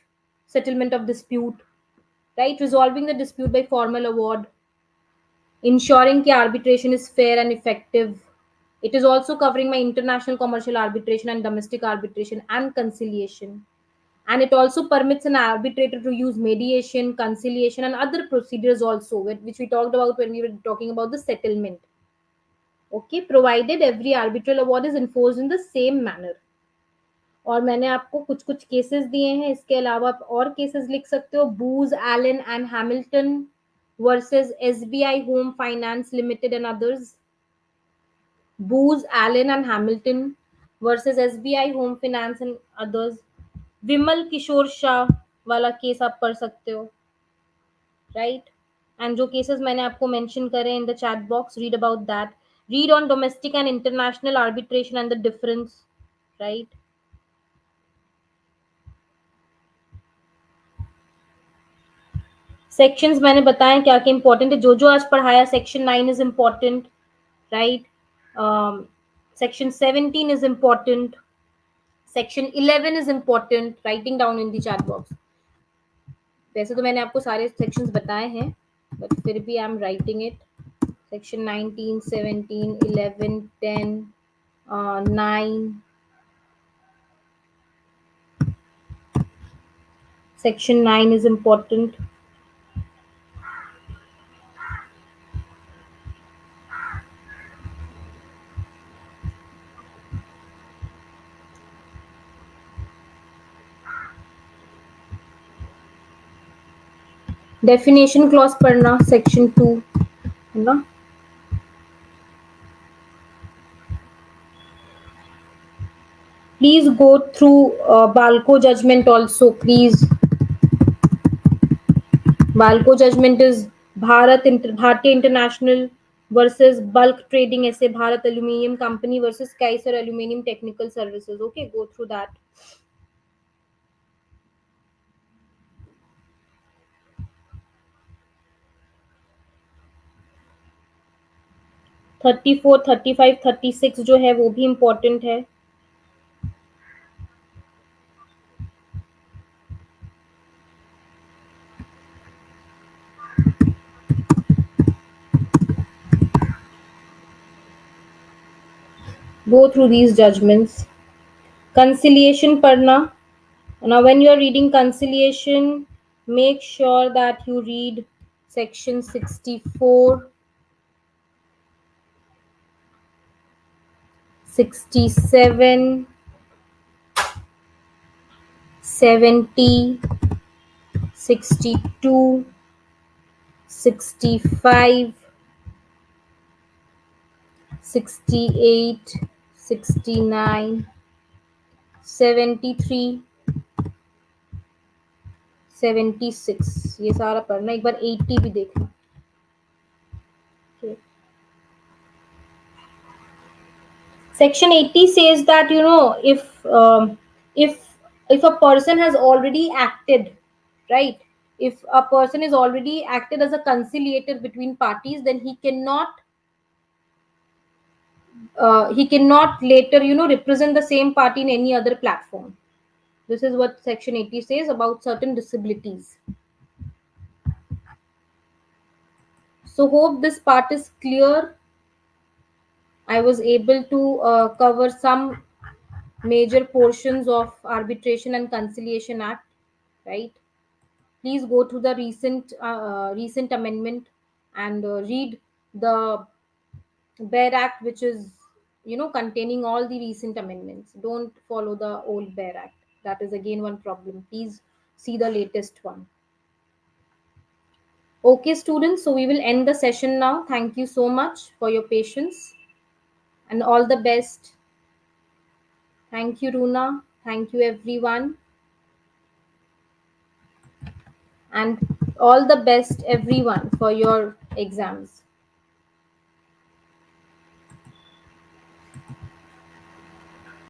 settlement of dispute, right? Resolving the dispute by formal award, ensuring that arbitration is fair and effective, It is also covering my international commercial arbitration and domestic arbitration and conciliation. And it also permits an arbitrator to use mediation, conciliation, and other procedures also, which we talked about when we were talking about the settlement. Okay, provided every arbitral award is enforced in the same manner. और मैंने आपको कुछ कुछ cases दिए हैं, इसके अलावा आप और केसेस लिख सकते हो. Booz Allen and Hamilton versus SBI Home Finance Limited and others. Booz Allen and Hamilton versus SBI Home Finance and others. Vimal Kishore Shah वाला केस आप पढ़ सकते हो, राइट. एंड जो केसेस मैंने आपको मेंशन करे in the chat box, read about that. Read on domestic and international arbitration and the difference, right. Sections मैंने बताया क्या क्या इंपॉर्टेंट है. जो जो आज पढ़ाया, section 9 is important, right. Section 17 is important. Section 11 is important. Writing down in the chat box. वैसे तो मैंने आपको सारे सेक्शंस बताए हैं, बट फिर भी I am writing it. Section 19, 17, 11, 10, 9. Section 9 is important. Definition clause पढ़ना, section 2, है ना. Please go through Balco judgment also, please. Balco judgment is Bharti International versus Bulk Trading SA Bharat Aluminium Company versus Kaiser Aluminium Technical Services. Okay, go through that. Thirty four, 35, 36 जो है वो भी important है. Go through these judgments. Conciliation पढ़ना. Now when you are reading conciliation, make sure that you read section 64, 67, 70, 62, 65, 68, 69, 73, 76. ये सारा पढ़ना. एक बार 80 भी देखना. Okay. Section 80 says that, you know, if a person has already acted, right, if a person is already acted as a conciliator between parties, then he cannot later, you know, represent the same party in any other platform. This is what section 80 says about certain disabilities. So hope this part is clear. I was able to cover some major portions of Arbitration and Conciliation Act, right. Please go to the recent amendment and read the Bear Act, which is, you know, containing all the recent amendments. Don't follow the old Bear Act. That is again one problem. Please see the latest one. Okay, students, so we will end the session now. Thank you so much for your patience and all the best. Thank you, Runa. Thank you, everyone. And all the best, everyone, for your exams.